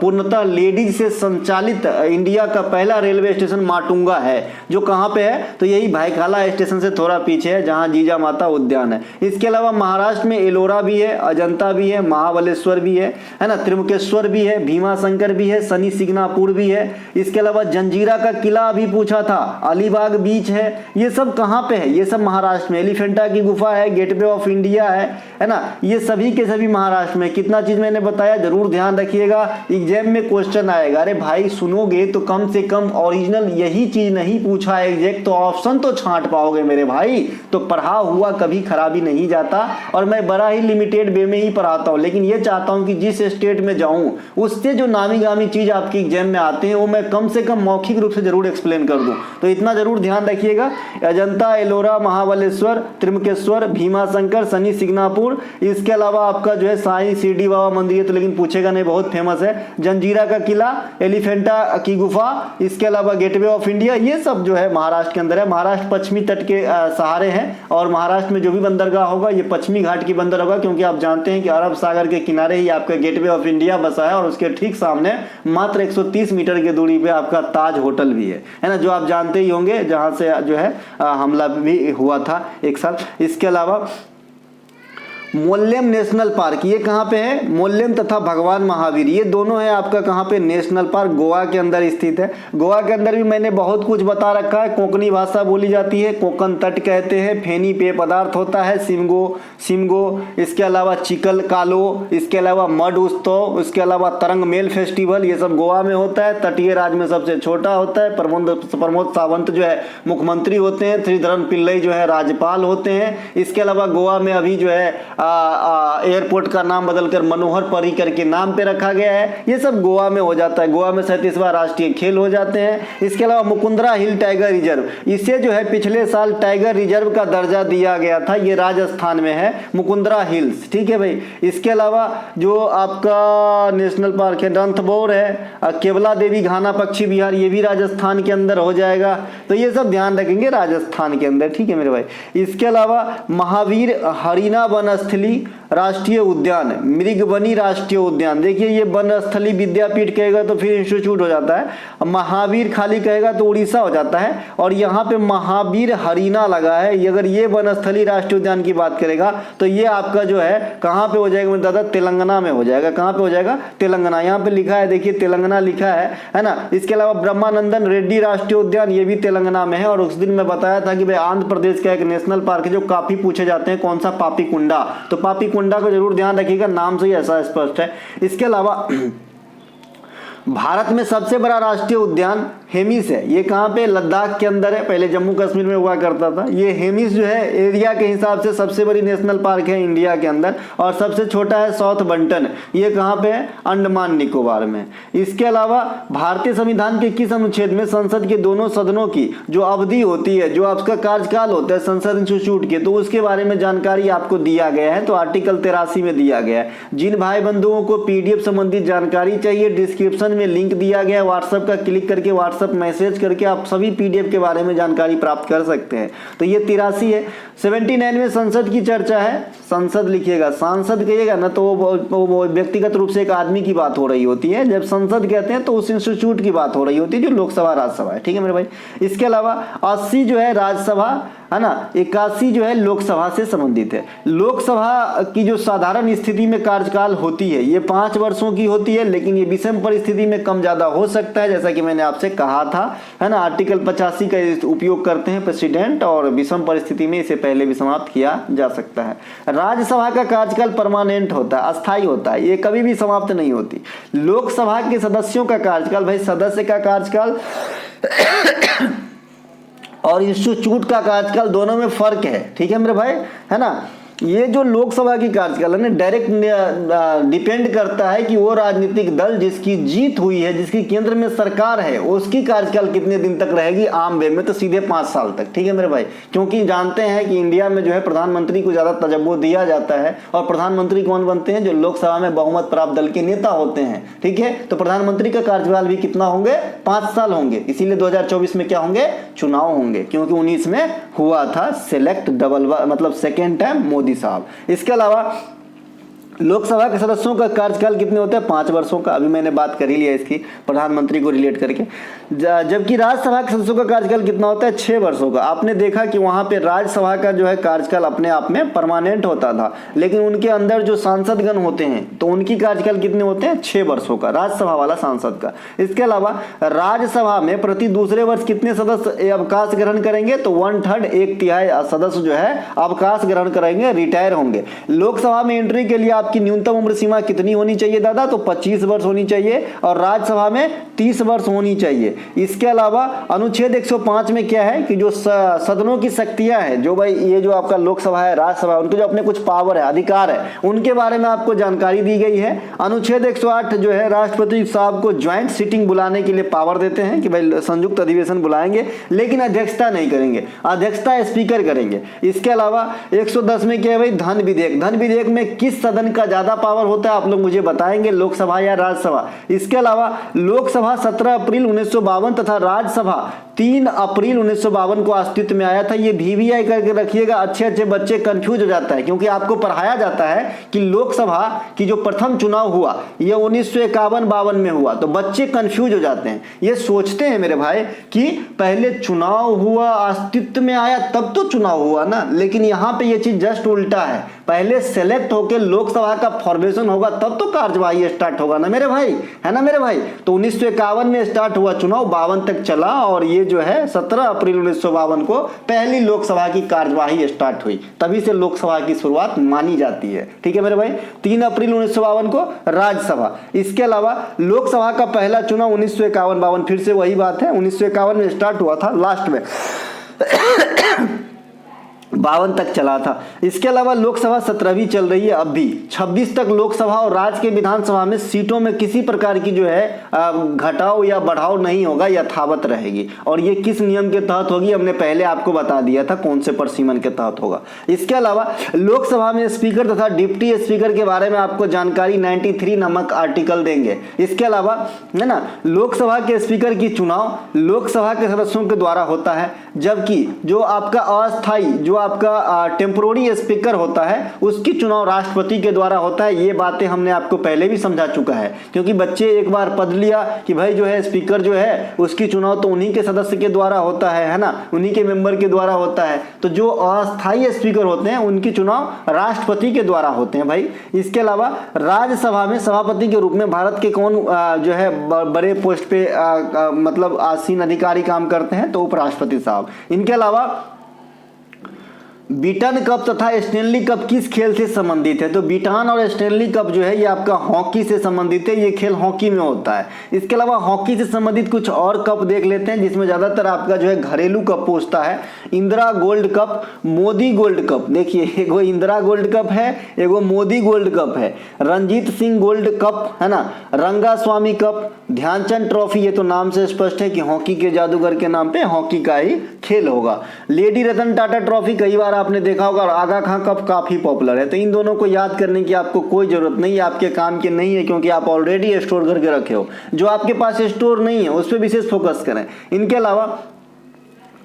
पूर्णतः लेडीज से संचालित इंडिया का पहला रेलवे स्टेशन माटुंगा है, जो कहां पे है तो यही भाईखाला स्टेशन से थोड़ा पीछे है, जहां जीजा माता उद्यान है। इसके अलावा महाराष्ट्र में एलोरा भी है, अजंता भी है, महाबलेश्वर भी है ना, त्रिमुकेश्वर भी है, भीमाशंकर भी है, शनि सिग्नापुर भी है। इसके अलावा जंजीरा का किला भी पूछा था, अलीबाग बीच है। ये सब कहां पे है? ये सब महाराष्ट्र में। एलिफेंटा की गुफा है, गेटवे ऑफ इंडिया है ना, ये सभी के सभी महाराष्ट्र में। कितना चीज मैंने बताया, जरूर ध्यान रखिएगा, एग्जाम में क्वेश्चन आएगा। अरे भाई सुनोगे तो कम से कम ओरिजिनल यही चीज नहीं पूछा एग्जैक्ट तो ऑप्शन तो छांट पाओगे मेरे भाई। तो पढ़ा हुआ कभी खराबी नहीं जाता, और मैं बड़ा ही लिमिटेड वे में ही पढ़ाता हूं, लेकिन ये चाहता हूं कि जिस स्टेट में जाऊं उससे जो नामी गामी चीज आपके एग्जाम में आते हैं वो मैं कम से कम मौखिक रूप से जरूर एक्सप्लेन कर दूं। तो इतना जरूर ध्यान रखिएगा। अजंता, एलोरा, महाबलेश्वर, त्रिमुकेश्वर, भीमाशंकर, शनि सिग्नापुर। इसके अलावा आपका जो है साईं शिरडी बाबा मंदिर है तो लेकिन पूछेगा नहीं, बहुत फेमस है। जंजीरा का किला, एलिफेंटा की गुफा, इसके अलावा गेटवे ऑफ इंडिया, ये सब जो है महाराष्ट्र के अंदर है। महाराष्ट्र पश्चिमी तट के सहारे हैं, और महाराष्ट्र में जो भी बंदरगाह होगा ये पश्चिमी घाट की बंदर होगा, क्योंकि आप जानते हैं कि अरब सागर के किनारे ही आपका गेटवे ऑफ इंडिया बसा है, और उसके ठीक सामने मात्र 130 मीटर की दूरी पे आपका ताज होटल भी है ना, जो आप जानते ही होंगे, जहां से जो है हमला भी हुआ था एक साल। इसके अलावा मोल्लेम नेशनल पार्क, ये कहाँ पे है? मोल्लेम तथा भगवान महावीर, ये दोनों है आपका कहाँ पे? नेशनल पार्क, गोवा के अंदर स्थित है। गोवा के अंदर भी मैंने बहुत कुछ बता रखा है। कोंकणी भाषा बोली जाती है, कोंकण तट कहते हैं, फेनी पेय पदार्थ होता है, सिमगो, इसके अलावा चिकल कालो, इसके अलावा मड उत्सव, इसके अलावा तरंग मेल फेस्टिवल, ये सब गोवा में होता है। तटीय राज्य में सबसे छोटा होता है। प्रमोद सावंत जो है मुख्यमंत्री होते हैं, श्रीधरन पिल्लई जो है राज्यपाल होते हैं। इसके अलावा गोवा में अभी जो है एयरपोर्ट का नाम बदलकर मनोहर पर्रिकर के नाम पे रखा गया है। ये सब गोवा में हो जाता है। गोवा में 37वां राष्ट्रीय खेल हो जाते हैं। इसके अलावा मुकुंदरा हिल टाइगर रिजर्व, इसे जो है पिछले साल टाइगर रिजर्व का दर्जा दिया गया था, ये राजस्थान में है, मुकुंदरा हिल्स, ठीक है भाई। इसके अलावा जो आपका नेशनल पार्क है रणथंभौर है, केवला देवी घाना पक्षी विहार, ये भी राजस्थान के अंदर हो जाएगा। तो ये सब ध्यान रखेंगे राजस्थान के अंदर, ठीक है मेरे भाई। इसके अलावा महावीर हरिना वनस्थली राष्ट्रीय उद्यान, मृगवनी राष्ट्रीय उद्यान, देखिए ये वनस्थली विद्यापीठ कहेगा तो फिर इंस्टीट्यूट हो जाता है, महावीर खाली कहेगा तो उड़ीसा हो जाता है, और यहाँ पे महावीर हरिना लगा है। अगर ये वनस्थली राष्ट्रीय उद्यान की बात करेगा तो ये आपका जो है कहाँ पे हो जाएगा मेरे दादा? तेलंगाना में हो जाएगा। कहाँ पे हो जाएगा? तेलंगाना, यहाँ पे लिखा है, देखिए तेलंगाना लिखा है ना। इसके अलावा ब्रह्मानंदन रेड्डी राष्ट्रीय उद्यान, ये भी तेलंगाना में है। और उस दिन मैं बताया था कि भाई आंध्र प्रदेश का एक नेशनल पार्क है जो काफी पूछे जाते हैं, कौन सा? पापीकुंडा। तो पापीकुंडा को जरूर ध्यान रखिएगा, नाम से ही ऐसा स्पष्ट है। इसके अलावा भारत में सबसे बड़ा राष्ट्रीय उद्यान हेमिस है। ये कहाँ पे? लद्दाख के अंदर है, पहले जम्मू कश्मीर में हुआ करता था। ये हेमिस जो है एरिया के हिसाब से सबसे बड़ी नेशनल पार्क है इंडिया के अंदर, और सबसे छोटा है साउथ बंटन, ये कहाँ पे है? अंडमान निकोबार में। इसके अलावा भारतीय संविधान के किस अनुच्छेद में संसद के दोनों सदनों की जो अवधि होती है, जो आपका कार्यकाल होता है संसद इंस्टीट्यूट के, तो उसके बारे में जानकारी आपको दिया गया है। तो आर्टिकल 83 में दिया गया है। जिन भाई बंधुओं को पीडीएफ संबंधित जानकारी चाहिए, डिस्क्रिप्शन में लिंक दिया गया है, व्हाट्सएप का क्लिक करके व्हाट्सएप मैसेज करके आप सभी पीडीएफ के बारे में जानकारी प्राप्त कर सकते हैं। तो ये 83 है। 79 में संसद की चर्चा है, संसद लिखिएगा, सांसद कहिएगा ना तो वो व्यक्तिगत रूप से एक आदमी की बात हो रही होती है। जब संसद कहते हैं तो उस इंस्टीट्यूट की बात हो रही होती है जो लोकसभा राज्यसभा है, ठीक है मेरे भाई। इसके अलावा 80 जो है राज्यसभा है ना, 81 जो है लोकसभा से संबंधित है। लोकसभा की जो साधारण स्थिति में कार्यकाल होती है ये 5 वर्षों की होती है, लेकिन ये विषम परिस्थिति में कम ज्यादा हो सकता है, जैसा कि मैंने आपसे कहा था, है ना। आर्टिकल 85 का उपयोग करते हैं प्रेसिडेंट, और विषम परिस्थिति में इसे पहले भी समाप्त किया जा सकता है। राज्यसभा का कार्यकाल परमानेंट होता है, अस्थायी होता है, ये कभी भी समाप्त नहीं होती। लोकसभा के सदस्यों का कार्यकाल, भाई सदस्य का कार्यकाल और इंस्टीट्यूट का कार्यकाल दोनों में फर्क है, ठीक है मेरे भाई, है ना। ये जो लोकसभा की कार्यकाल है ना, डायरेक्ट डिपेंड करता है कि वो राजनीतिक दल जिसकी जीत हुई है, जिसकी केंद्र में सरकार है, उसकी कार्यकाल कितने दिन तक रहेगी। आम वे में तो सीधे 5 साल तक, ठीक है मेरे भाई, क्योंकि जानते हैं कि इंडिया में जो है प्रधानमंत्री को ज्यादा तजब्बो दिया जाता है। और प्रधानमंत्री कौन बनते हैं? जो लोकसभा में बहुमत प्राप्त दल के नेता होते हैं, ठीक है। तो प्रधानमंत्री का कार्यकाल भी कितना होंगे? 5 साल होंगे। इसीलिए 2024 में क्या होंगे? चुनाव होंगे, क्योंकि 19 में हुआ था सिलेक्ट मतलब सेकेंड टाइम मोदी साहब। इसके अलावा लोकसभा के सदस्यों का कार्यकाल कितने होते हैं? 5 वर्षों का। अभी मैंने बात कर ही लिया इसकी प्रधानमंत्री को रिलेट करके। जबकि राज्यसभा के सदस्यों का कार्यकाल कितना होता है? 6 वर्षों का। आपने देखा कि वहां पे राज्यसभा का जो है कार्यकाल अपने आप में परमानेंट होता था, लेकिन उनके अंदर जो सांसदगण होते हैं तो उनकी कार्यकाल कितने होते हैं? 6 वर्षों का, राज्यसभा वाला सांसद का। इसके अलावा राज्यसभा में प्रति दूसरे वर्ष कितने सदस्य अवकाश ग्रहण करेंगे? तो 1/3 1/3 सदस्य जो है अवकाश ग्रहण करेंगे, रिटायर होंगे। लोकसभा में एंट्री के लिए आपकी न्यूनतम उम्र सीमा कितनी होनी चाहिए दादा? तो 25 वर्ष होनी चाहिए, और राज्यसभा में 30 वर्ष होनी चाहिए। इसके अलावा अनुच्छेद 105 में क्या है कि जो सदनों की शक्तियां हैं, जो भाई ये जो आपका लोकसभा है, राज्यसभा है, उनके जो अपने कुछ पावर है, अधिकार है, उनके बारे में आपको जानकारी दी गई है। अनुच्छेद 108 जो है राष्ट्रपति साहब को ज्वाइंट सिटिंग बुलाने के लिए पावर देते हैं कि भाई संयुक्त अधिवेशन बुलाएंगे, लेकिन अध्यक्षता नहीं करेंगे, अध्यक्षता स्पीकर करेंगे। इसके अलावा 110 में क्या है भाई? धन विधेयक। धन विधेयक में किस सदन का ज्यादा पावर होता है? आप लोग मुझे बताएंगे, लोकसभा या राज्यसभा। इसके अलावा लोकसभा 17 अप्रैल 1952 तथा राज्यसभा 3 अप्रैल 1952 को अस्तित्व में आया था। ये VVI करके रखिएगा, अच्छे बच्चे कंफ्यूज हो जाता है, क्योंकि आपको पढ़ाया जाता है कि लोकसभा की जो प्रथम चुनाव हुआ ये 1951-52 में हुआ, तो बच्चे कंफ्यूज हो जाते हैं। ये सोचते हैं मेरे भाई कि पहले चुनाव हुआ, अस्तित्व में आया, तब तो चुनाव हुआ ना, लेकिन यहाँ पे ये चीज जस्ट उल्टा है। पहले सेलेक्ट होकर लोकसभा का फॉर्मेशन होगा, तब तो कार्यवाही स्टार्ट होगा ना मेरे भाई, है ना मेरे भाई। तो 1951 में स्टार्ट हुआ चुनाव, 52 तक चला, और ये जो है 17 अप्रैल 1952 को पहली लोकसभा की कार्यवाही स्टार्ट हुई। तभी से लोकसभा की शुरुआत मानी जाती है, ठीक है मेरे भाई। 3 अप्रैल 1952 को राज्यसभा। इसके अलावा लोकसभा का पहला चुनाव 1951-52, फिर से वही बात है, 1951 में स्टार्ट हुआ था, लास्ट में 52 तक चला था। इसके अलावा लोकसभा 17वीं चल रही है अब भी। 26 तक लोकसभा और राज्य के विधानसभा में सीटों में किसी प्रकार की जो है घटाव या बढ़ाव नहीं होगा, यथावत रहेगी। और ये किस नियम के तहत होगी? हमने पहले आपको बता दिया था कौन से परिसीमन के तहत होगा। इसके अलावा लोकसभा में स्पीकर तथा डिप्टी स्पीकर के बारे में आपको जानकारी 93 नामक आर्टिकल देंगे। इसके अलावा है ना, लोकसभा के स्पीकर की चुनाव लोकसभा के सदस्यों के द्वारा होता है, जबकि जो आपका अस्थायी जो आपका टेम्पोररी स्पीकर होता है उसकी चुनाव राष्ट्रपति के द्वारा होता है। ये बातें हमने आपको पहले भी समझा चुका है, क्योंकि बच्चे एक बार पढ़ लिया कि भाई जो है स्पीकर जो है उसकी चुनाव तो उन्हीं के सदस्य के द्वारा होता है ना, उन्हीं के मेंबर के द्वारा होता है। तो जो अस्थायी स्पीकर होते हैं उनकी चुनाव राष्ट्रपति के द्वारा होते हैं भाई। इसके अलावा राज्यसभा में सभापति के रूप में भारत के कौन जो है बड़े पोस्ट पे मतलब आसीन अधिकारी काम करते हैं? तो उपराष्ट्रपति साहब। इनके अलावा बीटन कप तथा स्टेनली कप किस खेल से संबंधित है? तो बीटन और स्टेनली कप जो है ये आपका हॉकी से संबंधित है, ये खेल हॉकी में होता है। इसके अलावा हॉकी से संबंधित कुछ और कप देख लेते हैं, जिसमें ज्यादातर आपका जो है घरेलू कप पूछता है। Indira gold cup, Modi gold cup. देखिए एगो इंदिरा गोल्ड कप है, एगो मोदी गोल्ड कप है। रंजीत सिंह गोल्ड कप है ना, रंगा स्वामी कप, ध्यानचंद ट्रॉफी। ये तो नाम से स्पष्ट है कि हॉकी के जादूगर के नाम पे हॉकी का ही खेल होगा। लेडी रतन टाटा ट्रॉफी कई बार आपने देखा होगा, और आगा खां कप काफी पॉपुलर है। तो इन दोनों को याद करने की आपको कोई जरूरत नहीं है, आपके काम के नहीं है, क्योंकि आप ऑलरेडी स्टोर करके रखे हो। जो आपके पास स्टोर नहीं है उस पर विशेष फोकस करें। इनके अलावा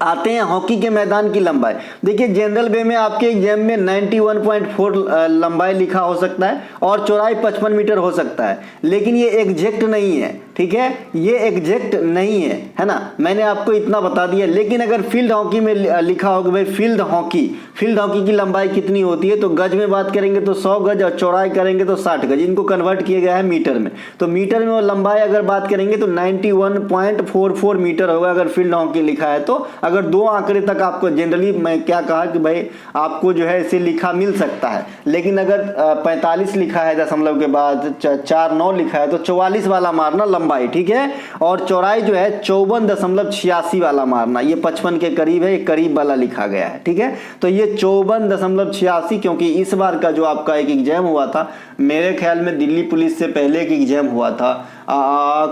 आते हैं हॉकी के मैदान की लंबाई। देखिए जनरल वे में आपके एग्जाम में 91.4 लंबाई लिखा हो सकता है और चौड़ाई 55 मीटर हो सकता है, लेकिन ये एग्जैक्ट नहीं है, ठीक है, ये एग्जैक्ट नहीं है ना, मैंने आपको इतना बता दिया। लेकिन अगर फील्ड हॉकी में लिखा होगा भाई फील्ड हॉकी की लंबाई कितनी होती है, तो गज में बात करेंगे तो 100 गज, और चौड़ाई करेंगे तो 60 गज। इनको कन्वर्ट किया गया है मीटर में, तो मीटर में लंबाई अगर बात करेंगे तो 91.44 मीटर होगा अगर फील्ड हॉकी लिखा है तो। अगर 2 आंकड़े तक आपको जनरली मैं क्या कहा कि भाई आपको जो है इसे लिखा मिल सकता है, लेकिन अगर 45 लिखा है दशमलव के बाद 49 लिखा है तो 44 वाला मारना लंबाई, ठीक है। और चौड़ाई जो है 54.86 वाला मारना, ये 55 के करीब है, ये करीब वाला लिखा गया है, ठीक है। तो ये 54.86, क्योंकि इस बार का जो आपका एक एग्जाम हुआ था, मेरे ख्याल में दिल्ली पुलिस से पहले एक एग्जाम हुआ था,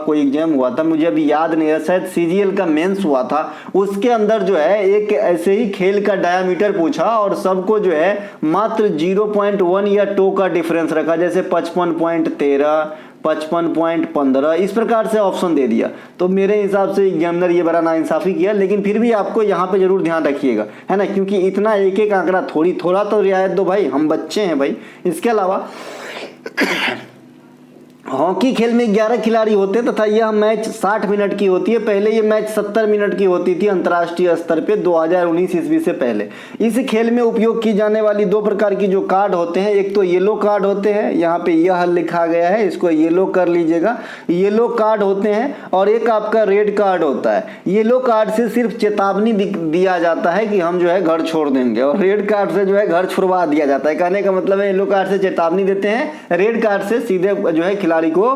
कोई एग्जाम हुआ था मुझे अभी याद नहीं है, शायद सीजीएल का मेंस हुआ था, उसके अंदर जो है एक ऐसे ही खेल का डायमीटर पूछा और सबको जो है मात्र 0.1 या 2 का डिफरेंस रखा, जैसे 55.13, 55.15 इस प्रकार से ऑप्शन दे दिया। तो मेरे हिसाब से एग्जामिनर ये बड़ा नाइंसाफी किया, लेकिन फिर भी आपको यहाँ पे जरूर ध्यान रखिएगा, है ना, क्योंकि इतना एक एक आंकड़ा थोड़ा तो रियायत दो भाई, हम बच्चे हैं भाई। इसके अलावा हॉकी खेल में 11 खिलाड़ी होते हैं तथा यह मैच 60 मिनट की होती है। पहले ये मैच 70 मिनट की होती थी अंतर्राष्ट्रीय स्तर पे 2019 ईस्वी से पहले। इस खेल में उपयोग की जाने वाली 2 प्रकार की जो कार्ड होते हैं, एक तो येलो कार्ड होते हैं, यहाँ पे यह लिखा गया है, इसको येलो कर लीजिएगा, येलो कार्ड होते हैं, और एक आपका रेड कार्ड होता है। येलो कार्ड से सिर्फ चेतावनी दिया जाता है कि हम जो है घर छोड़ देंगे, और रेड कार्ड से जो है घर छुड़वा दिया जाता है। कहने का मतलब है येलो कार्ड से चेतावनी देते हैं, रेड कार्ड से सीधे जो है खिलाड़ी को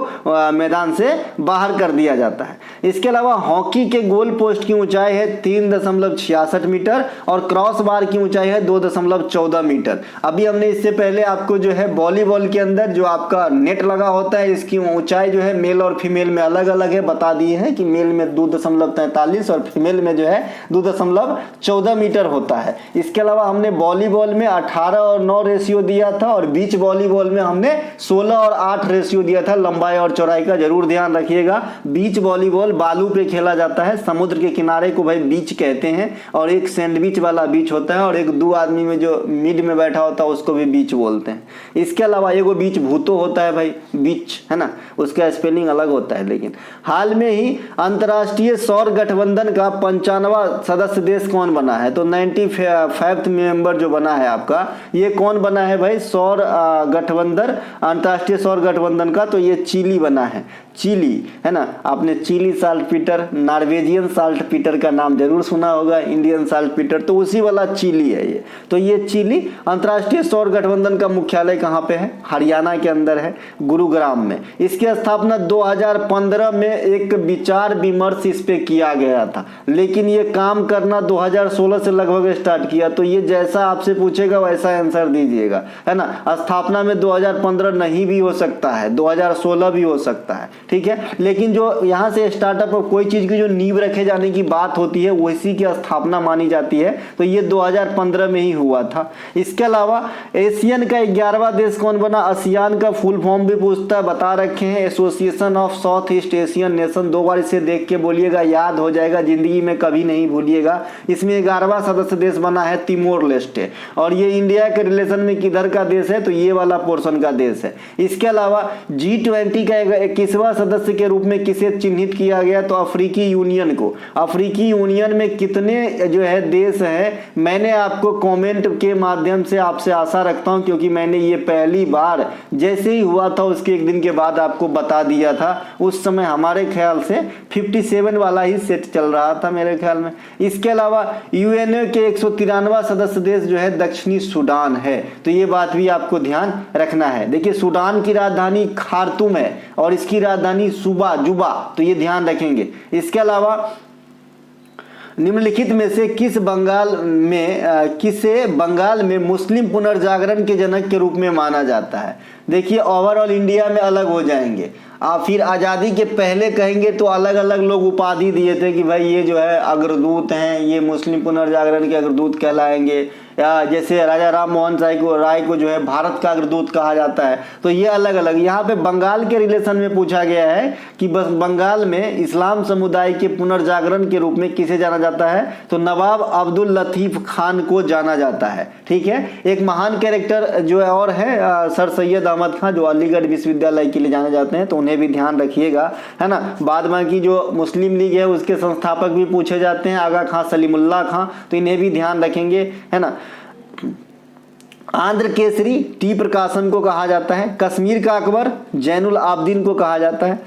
मैदान से बाहर कर दिया जाता है। इसके अलावा हॉकी के गोल पोस्ट की ऊंचाई है 3.66 मीटर और क्रॉस बार की ऊंचाई है 2.14 मीटर। अभी हमने इससे पहले आपको जो है वॉलीबॉल के अंदर जो आपका नेट लगा होता है, इसकी ऊंचाई जो है मेल और फीमेल में अलग अलग है, बता दिए हैं कि मेल में 2.43 और फीमेल में जो है 2.14 मीटर होता है। इसके अलावा हमने वॉलीबॉल में 18 और 9 रेशियो दिया था, और बीच वॉलीबॉल में हमने 16 और 8 रेशियो दिया था। लंबाई और चौड़ाई का जरूर ध्यान रखिएगा। बीच वॉलीबॉल बालू पे खेला जाता है, समुद्र के किनारे को भाई बीच कहते हैं, और एक सैंडविच वाला बीच होता है, और एक 2 आदमी में जो मिड में बैठा होता है उसको भी बीच बोलते हैं। इसके अलावा एगो बीच भूतो होता है भाई, बीच, है ना, उसका स्पेलिंग अलग होता है। लेकिन हाल में ही अंतर्राष्ट्रीय सौर गठबंधन का 95वां सदस्य देश कौन बना है? तो 95th मेंबर जो बना है आपका, ये कौन बना है भाई? सौर गठबंधन, अंतर्राष्ट्रीय सौर गठबंधन का, तो ये चिली बना है, चिली, है ना। आपने Chile saltpetre, Norwegian saltpetre का नाम जरूर सुना होगा, इंडियन साल्ट पीटर, तो उसी वाला चिली है ये। तो ये चिली अंतर्राष्ट्रीय सौर गठबंधन का मुख्यालय कहाँ पे है? हरियाणा के अंदर है, गुरुग्राम में। इसकी स्थापना 2015 में एक विचार विमर्श इस पे किया गया था, लेकिन ये काम करना 2016 से लगभग स्टार्ट किया। तो ये जैसा आपसे पूछेगा वैसा आंसर दीजिएगा, है ना। स्थापना में 2015 नहीं भी हो सकता है, 2016 भी हो सकता है, ठीक है। लेकिन जो यहाँ से स्टार्टअप और कोई चीज की जो नींव रखे जाने की बात होती है वैसी की स्थापना मानी जाती है, तो ये 2015 में ही हुआ था। इसके अलावा एशियन का 11वां देश कौन बना? आसियान का फुल फॉर्म भी पूछता है, बता रखे हैं, association of south east Asian nation. 2 बार इसे देख के बोलिएगा, याद हो जाएगा, जिंदगी में कभी नहीं भूलिएगा। इसमें 11वां सदस्य देश बना है तिमोर लेस्टे, और ये इंडिया के रिलेशन में किधर का देश है? तो ये वाला पोर्शन का देश है। इसके अलावा G20 का 21वां सदस्य के रूप में किसे चिन्हित किया गया? तो अफ्रीकी यूनियन को। अफ्रीकी यूनियन में कितने जो है देश हैं, मैंने आपको कमेंट के माध्यम से आपसे आशा रखता हूं, क्योंकि मैंने ये पहली बार जैसे ही हुआ था उसके एक दिन के बाद आपको बता दिया था। उस समय हमारे ख्याल से 57 वाला ही सेट चल रहा था मेरे ख्याल में। इसके अलावा यूएनओ के 193वां सदस्य देश जो है दक्षिणी सूडान है, तो ये बात भी आपको ध्यान रखना है। देखिए, सूडान की राजधानी खार्तूम है और इसकी राजधानी जुबा, तो ये ध्यान रखेंगे। इसके अलावा निम्नलिखित में से किसे बंगाल में मुस्लिम पुनर्जागरण के जनक के रूप में माना जाता है? देखिए, ओवरऑल इंडिया में अलग हो जाएंगे। फिर आज़ादी के पहले कहेंगे तो अलग अलग लोग उपाधि दिए थे कि भाई ये जो है अग्रदूत हैं, ये मुस्लिम पुनर्जागरण के अग्रदूत कहलाएंगे, या जैसे राजा राम मोहन राय को जो है भारत का अग्रदूत कहा जाता है। तो ये अलग अलग। यहाँ पे बंगाल के रिलेशन में पूछा गया है कि बस बंगाल में इस्लाम समुदाय के पुनर्जागरण के रूप में किसे जाना जाता है? तो नवाब अब्दुल लतीफ खान को जाना जाता है, ठीक है। एक महान कैरेक्टर जो है और है सर सैयद अहमद खान, जो अलीगढ़ विश्वविद्यालय के लिए जाने जाते हैं, तो उन्हें भी ध्यान रखिएगा, है ना। बाद में की जो मुस्लिम लीग है उसके संस्थापक भी पूछे जाते हैं, आगा खां, सलीमुल्लाह खां, तो इन्हें भी ध्यान रखेंगे, है ना। आंध्र केसरी टी प्रकाशन को कहा जाता है। कश्मीर का अकबर जैनुल आबदीन को कहा जाता है।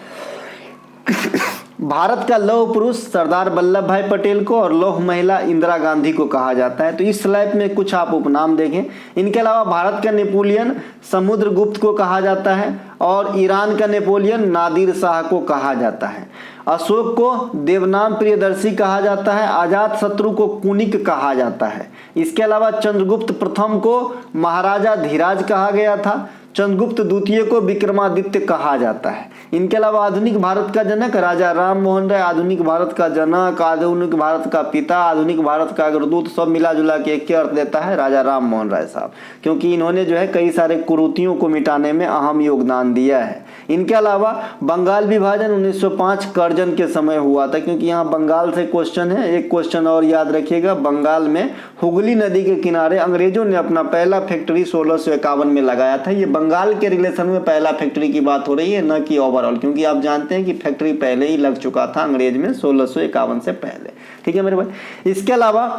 भारत का लौह पुरुष सरदार वल्लभ भाई पटेल को और लौह महिला इंदिरा गांधी को कहा जाता है। तो इस स्लैब में कुछ आप उपनाम देखें। इनके अलावा भारत का नेपोलियन समुद्रगुप्त को कहा जाता है और ईरान का नेपोलियन नादिर शाह को कहा जाता है। अशोक को देवनाम प्रियदर्शी कहा जाता है। अजात शत्रु को कुनिक कहा जाता है। इसके अलावा चंद्रगुप्त प्रथम को महाराजा धीराज कहा गया था। चंद्रगुप्त द्वितीय को विक्रमादित्य कहा जाता है। इनके अलावा आधुनिक भारत का जनक राजा राम मोहन राय, आधुनिक भारत का जनक, आधुनिक भारत का पिता, आधुनिक भारत का अग्रदूत, सब मिला जुला के एक अर्थ देता है राजा राम मोहन राय साहब, क्योंकि इन्होंने जो है कई सारे कुरीतियों को मिटाने में अहम योगदान दिया है। इनके अलावा बंगाल विभाजन 1905 कर्जन के समय हुआ था, क्योंकि यहाँ बंगाल से क्वेश्चन है। एक क्वेश्चन और याद रखिएगा, बंगाल में हुगली नदी के किनारे अंग्रेजों ने अपना पहला फैक्ट्री 1651 में लगाया था। ये बंगाल के रिलेशन में पहला फैक्ट्री की बात हो रही है, न कि ओवरऑल, क्योंकि आप जानते हैं कि फैक्ट्री पहले ही लग चुका था अंग्रेज में 1651 से पहले। ठीक है मेरे भाई। इसके अलावा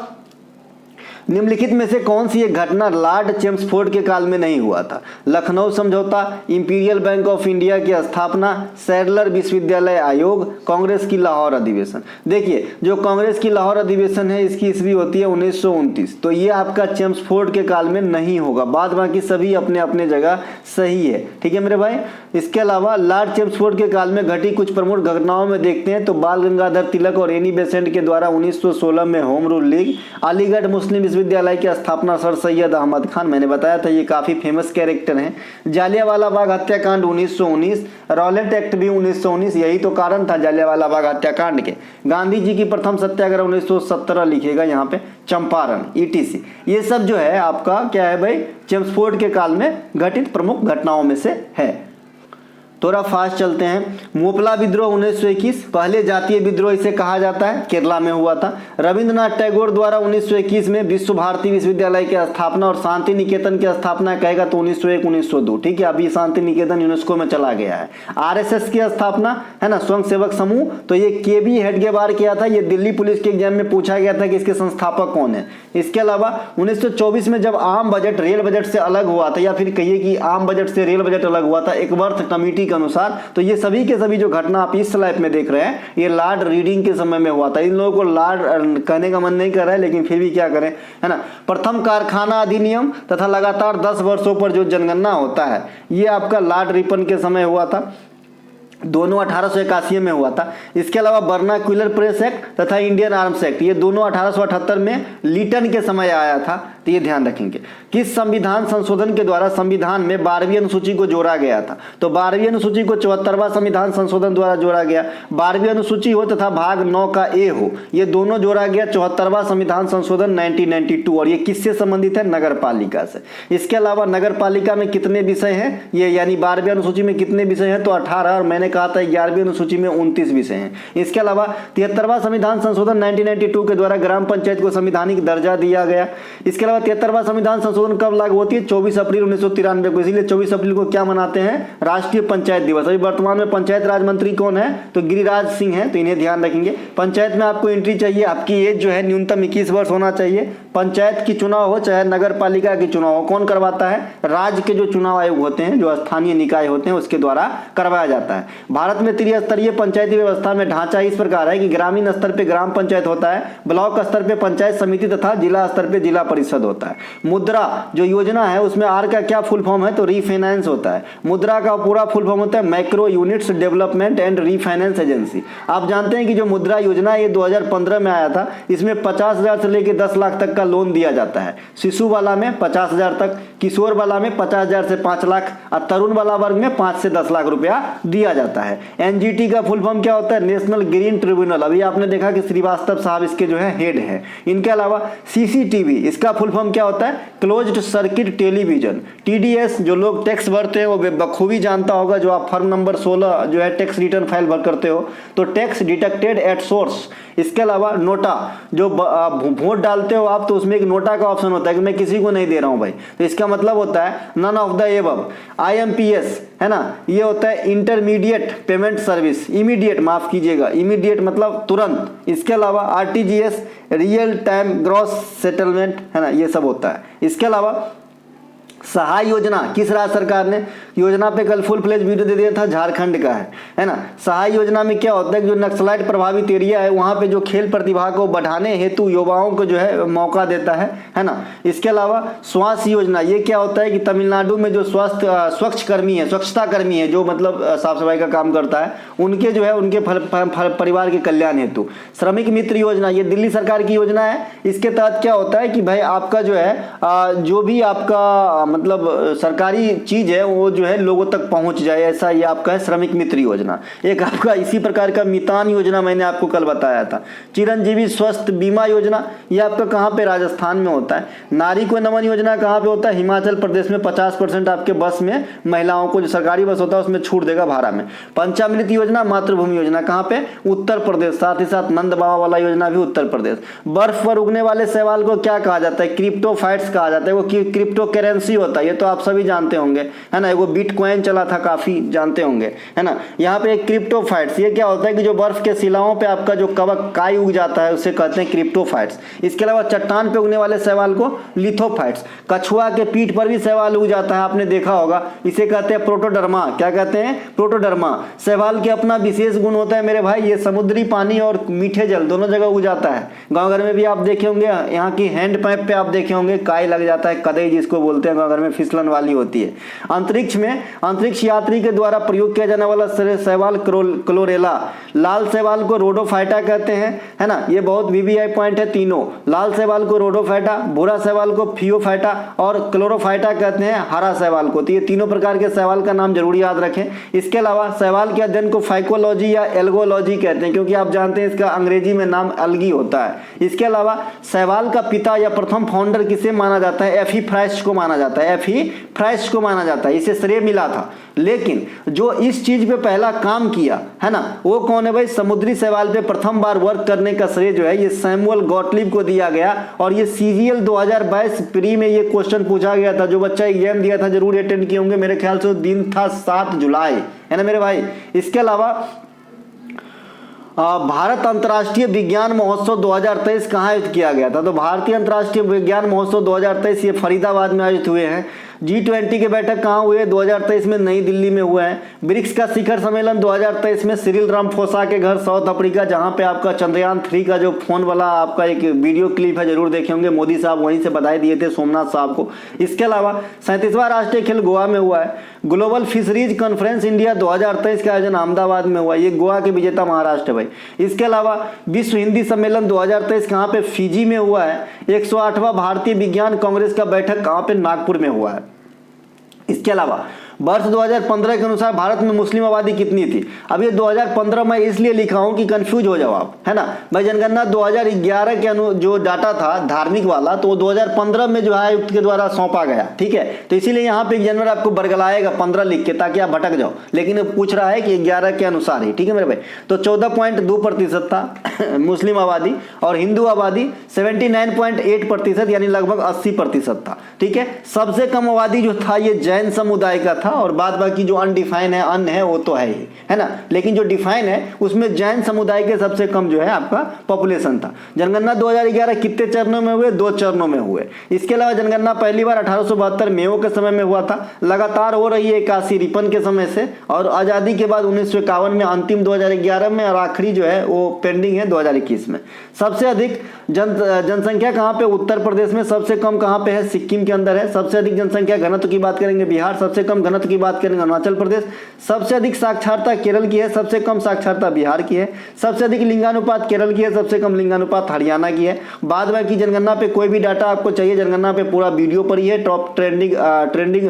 निम्नलिखित में से कौन सी एक घटना लॉर्ड चेम्सफोर्ड के काल में नहीं हुआ था? लखनऊ समझौता, इंपीरियल बैंक ऑफ इंडिया की स्थापना, सैडलर विश्वविद्यालय आयोग, कांग्रेस की लाहौर अधिवेशन। देखिए, जो कांग्रेस की लाहौर अधिवेशन है इसकी ईस्वी होती है 1929, तो ये आपका चेम्सफोर्ड के काल में नहीं होगा। बाद बाकी सभी अपने अपने जगह सही है। ठीक है मेरे भाई। इसके अलावा लॉर्ड चेम्सफोर्ड के काल में घटी कुछ प्रमुख घटनाओं में देखते हैं तो बाल गंगाधर तिलक और एनी बेसेंट के द्वारा 1916 में होम रूल लीग, अलीगढ़ मुस्लिम विश्वविद्यालय की स्थापना सर सैयद अहमद खान, मैंने बताया था ये काफी फेमस कैरेक्टर हैं, जालियांवाला बाग हत्याकांड 1919, रॉलेट एक्ट भी 1919, यही तो कारण था जालियांवाला बाग हत्याकांड के, गांधी जी की प्रथम सत्याग्रह 1917 लिखिएगा यहाँ पे, चंपारण, ईटीसी। ये सब जो है आपका क्या है भाई, चेम्सफोर्ड के काल में घटित प्रमुख घटनाओं में से है। थोड़ा फास्ट चलते हैं। मोपला विद्रोह 1921 पहले जातीय विद्रोह इसे कहा जाता है, केरला में हुआ था। रविंद्रनाथ टैगोर द्वारा 1921 में विश्व भारती विश्वविद्यालय की स्थापना और शांति निकेतन की स्थापना कहेगा तो 1901-1902। ठीक है, अभी शांति निकेतन यूनेस्को में चला गया है। आरएसएस की स्थापना है ना, स्वयं सेवक समूह, तो ये केबी हेडगेवार किया था। ये दिल्ली पुलिस के एग्जाम में पूछा गया था कि इसके संस्थापक कौन है। इसके अलावा 1924 में जब आम बजट रेल बजट से अलग हुआ था, या फिर कहिए कि आम बजट से रेल बजट अलग हुआ था एकवर्थ कमेटी के अनुसार, तो ये सभी के सभी जो घटना आप इस स्लाइड में देख रहे हैं ये लॉर्ड रीडिंग के समय में हुआ था। इन लोगों को लॉर्ड कहने का मन नहीं कर रहा है, लेकिन फिर भी क्या करें, है ना। प्रथम कारखाना अधिनियम तथा लगातार 10 वर्षों पर जो जनगणना होता है ये आपका लॉर्ड रिपन के समय हुआ था, दोनों 1881 में हुआ था। इसके अलावा वर्नाक्युलर प्रेस एक्ट तथा इंडियन आर्म्स एक्ट, ये दोनों 1878 में लीटन के समय आया था, तो ये ध्यान रखेंगे। किस संविधान संशोधन के द्वारा संविधान में 12वीं अनुसूची को जोड़ा गया था? तो 12वीं अनुसूची को 74वां संविधान संशोधन द्वारा जोड़ा गया। 12वीं अनुसूची हो तथा भाग 9 का ए हो, ये दोनों जोड़ा गया 74वां संविधान संशोधन 1992, और ये किससे संबंधित है? नगर पालिका से। इसके अलावा नगर पालिका में कितने विषय हैं? ये यानी 12वीं अनुसूची में कितने विषय हैं? तो 18, और मैंने कहा था 11वीं अनुसूची में 29 विषय हैं। इसके अलावा 73वां संविधान संशोधन 1992 के द्वारा ग्राम पंचायत को संवैधानिक दर्जा दिया गया। इसके अलावा 73वां संविधान संशोधन कब लागू होती है? 24 अप्रैल 1993 को। इसीलिए 24 अप्रैल को क्या मनाते हैं? राष्ट्रीय पंचायत दिवस। अभी वर्तमान में पंचायत राज मंत्री कौन है? तो गिरिराज सिंह है, तो इन्हें ध्यान रखेंगे। पंचायत में आपको एंट्री चाहिए, आपकी एज जो है न्यूनतम 21 वर्ष होना चाहिए। पंचायत की चुनाव हो चाहे नगर पालिका की चुनाव हो, कौन करवाता है? राज्य के जो चुनाव आयोग होते हैं, जो स्थानीय निकाय होते हैं, उसके द्वारा करवाया जाता है। भारत में त्रिस्तरीय पंचायती व्यवस्था में ढांचा इस प्रकार है कि ग्रामीण स्तर पे ग्राम पंचायत होता है, ब्लॉक स्तर पे पंचायत समिति तथा जिला स्तर पे जिला परिषद होता है। मुद्रा जो योजना है उसमें आर का क्या फुल फॉर्म है? तो रीफाइनेंस होता है। मुद्रा का पूरा फुल फॉर्म होता है macro units development and refinance agency. आप जानते हैं कि जो मुद्रा योजना ये 2015 में आया था, इसमें 50,000 से लेकर 10 लाख तक का लोन दिया जाता है। शिशु वाला में 50,000 तक, किशोर वाला में 50,000 से 5 लाख, और तरुण वाला वर्ग में 5 से 10 लाख रुपया दिया जाता है। एनजीटी का फुल फॉर्म क्या होता है? National green tribunal. अभी आपने देखा कि श्रीवास्तव साहब इसके जो है हेड है। इनके अलावा सीसीटीवी, इसका फुल फॉर्म क्या होता है? Closed circuit television. टीडीएस, जो लोग टैक्स भरते हैं वो बखूबी जानता होगा, जो आप फॉर्म नंबर 16 जो है टैक्स रिटर्न फाइल भर करते हो, तो टैक्स डिडक्टेड एट सोर्स। इसके अलावा नोटा, जो वोट डालते हो आप, तो उसमें एक नोटा का ऑप्शन होता है कि मैं किसी को नहीं दे रहा हूं भाई, तो इसका मतलब होता है none of the above. IMPS है ना, ये होता है इंटरमीडिएट पेमेंट सर्विस, इमीडिएट, माफ कीजिएगा, इमीडिएट मतलब तुरंत। इसके अलावा RTGS, real time gross settlement है ना, ये सब होता है। इसके अलावा सहाय योजना किस राज्य सरकार ने, योजना पे कल फुल फ्लेज वीडियो दे दिया था, झारखंड का है ना। सहाय योजना में क्या होता है कि जो नक्सलाइट प्रभावित एरिया है वहाँ पे जो खेल प्रतिभा को बढ़ाने हेतु युवाओं को जो है मौका देता है ना। इसके अलावा स्वास्थ्य योजना, ये क्या होता है कि तमिलनाडु में जो स्वच्छता कर्मी है जो मतलब साफ सफाई का काम करता है, उनके जो है उनके परिवार के कल्याण हेतु। श्रमिक मित्र योजना, ये दिल्ली सरकार की योजना है। इसके तहत क्या होता है कि भाई आपका जो है जो भी आपका मतलब सरकारी चीज है वो जो है लोगों तक पहुंच जाए, ऐसा ये आपका है श्रमिक मित्र योजना। एक आपका इसी प्रकार का मितान योजना मैंने आपको कल बताया था। चिरंजीवी स्वास्थ्य बीमा योजना, ये आपका कहाँ पे, राजस्थान में होता है। नारी को नमन योजना कहाँ पे होता है, हिमाचल प्रदेश में 50% आपके बस में महिलाओं को जो सरकारी बस होता है उसमें छूट देगा भाड़ा में। पंचामृत योजना, मातृभूमि योजना कहाँ पे, उत्तर प्रदेश। साथ ही साथ नंद बाबा वाला योजना भी उत्तर प्रदेश। बर्फ पर उगने वाले शैवाल को क्या कहा जाता है, क्रिप्टोफाइट्स कहा जाता है। वो क्रिप्टो करेंसी होता है, ये तो आप सभी जानते होंगे है ना। वो बिटकॉइन चला था, काफी जानते होंगे है ना। यहाँ पे क्रिप्टोफाइट्स, ये क्या होता है कि जो बर्फ के शिलाओं पे आपका जो कवक काई उग जाता है उसे कहते हैं क्रिप्टोफाइट्स। इसके अलावा चट्टान पे उगने वाले शैवाल को लिथोफाइट्स। कछुआ के पीठ पर भी शैवाल उग जाता है, आपने देखा होगा, इसे कहते हैं प्रोटोडर्मा। क्या कहते हैं, प्रोटोडर्मा। शैवाल के अपना विशेष गुण होता है मेरे भाई, ये समुद्री पानी और मीठे जल दोनों जगह उग जाता है। गाँव घर में भी आप देखे होंगे, यहाँ की हैंड पाइप पे आप देखे होंगे काई लग जाता है, कदई जिसको बोलते हैं, गाँव घर में फिसलन वाली होती है। अंतरिक्ष में अंतरिक्ष यात्री के द्वारा प्रयोग किया जाने वाला शैवाल क्लोरेला। लाल शैवाल को रोडोफाइटा कहते हैं है ना। ये बहुत वीवीआई पॉइंट है तीनों। लाल शैवाल को रोडोफाइटा, भूरा शैवाल को फियोफाइटा और क्लोरोफाइटा कहते हैं हरा शैवाल को। तो ये तीनों प्रकार के शैवाल का नाम जरूर याद रखें। इसके अलावा शैवाल के अध्ययन को फाइकोलॉजी या एल्गोलॉजी कहते हैं, क्योंकि आप जानते हैं इसका अंग्रेजी में नाम अलगी होता है। इसके अलावा शैवाल का पिता या प्रथम फाउंडर किसे माना जाता है, एफी फ्राइस्ट को माना जाता है। एफी फ्राइस्ट को माना जाता है, इसे श्रेय मिला था। लेकिन जो इस चीज पे पहला काम किया है ना, वो कौन है भाई, समुद्री शैवाल पे प्रथम बार वर्क करने का श्रेय जो है ये सैमुअल गॉटलिब को दिया गया। और ये सीजीएल 2022 प्री में ये क्वेश्चन पूछा गया था। जो बच्चा एग्जाम दिया था जरूर अटेंड किए होंगे, मेरे ख्याल से दिन था 7 जुलाई है ना मेरे भाई। इसके अलावा भारत अंतर्राष्ट्रीय विज्ञान महोत्सव 2023 कहाँ आयोजित किया गया था, तो भारतीय अंतर्राष्ट्रीय विज्ञान महोत्सव 2023 ये फरीदाबाद में आयोजित हुए हैं। G20 के बैठक कहाँ हुए, 2023 में नई दिल्ली में हुआ है। ब्रिक्स का शिखर सम्मेलन 2023 में सिरिल रामफोसा के घर साउथ अफ्रीका, जहाँ पे आपका चंद्रयान 3 का जो फोन वाला आपका एक वीडियो क्लिप है जरूर देखे होंगे, मोदी साहब वहीं से बधाई दिए थे सोमनाथ साहब को। इसके अलावा 37वां राष्ट्रीय खेल गोवा में हुआ है। ग्लोबल फिशरीज कॉन्फ्रेंस इंडिया 2023 का आयोजन अहमदाबाद में हुआ, ये गोवा के विजेता महाराष्ट्र भाई। इसके अलावा विश्व हिंदी सम्मेलन 2023 कहाँ पे, फिजी में हुआ है। 108वां भारतीय विज्ञान कांग्रेस का बैठक कहाँ पे, नागपुर में हुआ है। इसके अलावा वर्ष 2015 के अनुसार भारत में मुस्लिम आबादी कितनी थी। अब ये 2015 मैं इसलिए लिखा हूं कि कंफ्यूज हो जाओ आप, है ना भाई। जनगणना 2011 के जो डाटा था धार्मिक वाला, तो 2015 में जो है आयुक्त के द्वारा सौंपा गया, ठीक है। तो इसीलिए यहाँ पे जनवरी आपको बरगलाएगा 15 लिख के, ताकि आप भटक जाओ। लेकिन पूछ रहा है कि 11 के अनुसार ही, ठीक है मेरे भाई। तो 14.2% था मुस्लिम आबादी और हिंदू आबादी 79.8% यानी लगभग 80% था, ठीक है। सबसे कम आबादी जो था ये जैन समुदाय का था, और बाद बाकी जो अनडिफाइन है, अन्य है, वो तो है ही, है ना। लेकिन जो डिफाइन है उसमें जैन समुदाय के सबसे कम जो है आपका पॉपुलेशन था। जनगणना 2011 कितने चरणों में हुए, 2 चरणों में हुए। इसके अलावा जनगणना पहली बार 1872 मेओ के समय में हुआ था, लगातार हो रही है 81 रिपन के समय से, और आजादी के बाद 1951 में, अंतिम 2011 में, और आखिरी जो है वो पेंडिंग है 2021 में। सबसे अधिक जनसंख्या कहाँ पे, उत्तर प्रदेश में। सबसे कम कहाँ पे है, सिक्किम के अंदर है। सबसे अधिक जनसंख्या घनत्व की बात करेंगे बिहार, सबसे कम घनत्व की बात करेंगे अरुणाचल प्रदेश। सबसे अधिक साक्षरता केरल की है, सबसे कम साक्षरता बिहार की है। सबसे अधिक लिंगानुपात केरल की है, सबसे कम लिंगानुपात हरियाणा की है। बाद बाकी जनगणना पे कोई भी डाटा आपको चाहिए, जनगणना पे पूरा वीडियो पर ही है, टॉप ट्रेंडिंग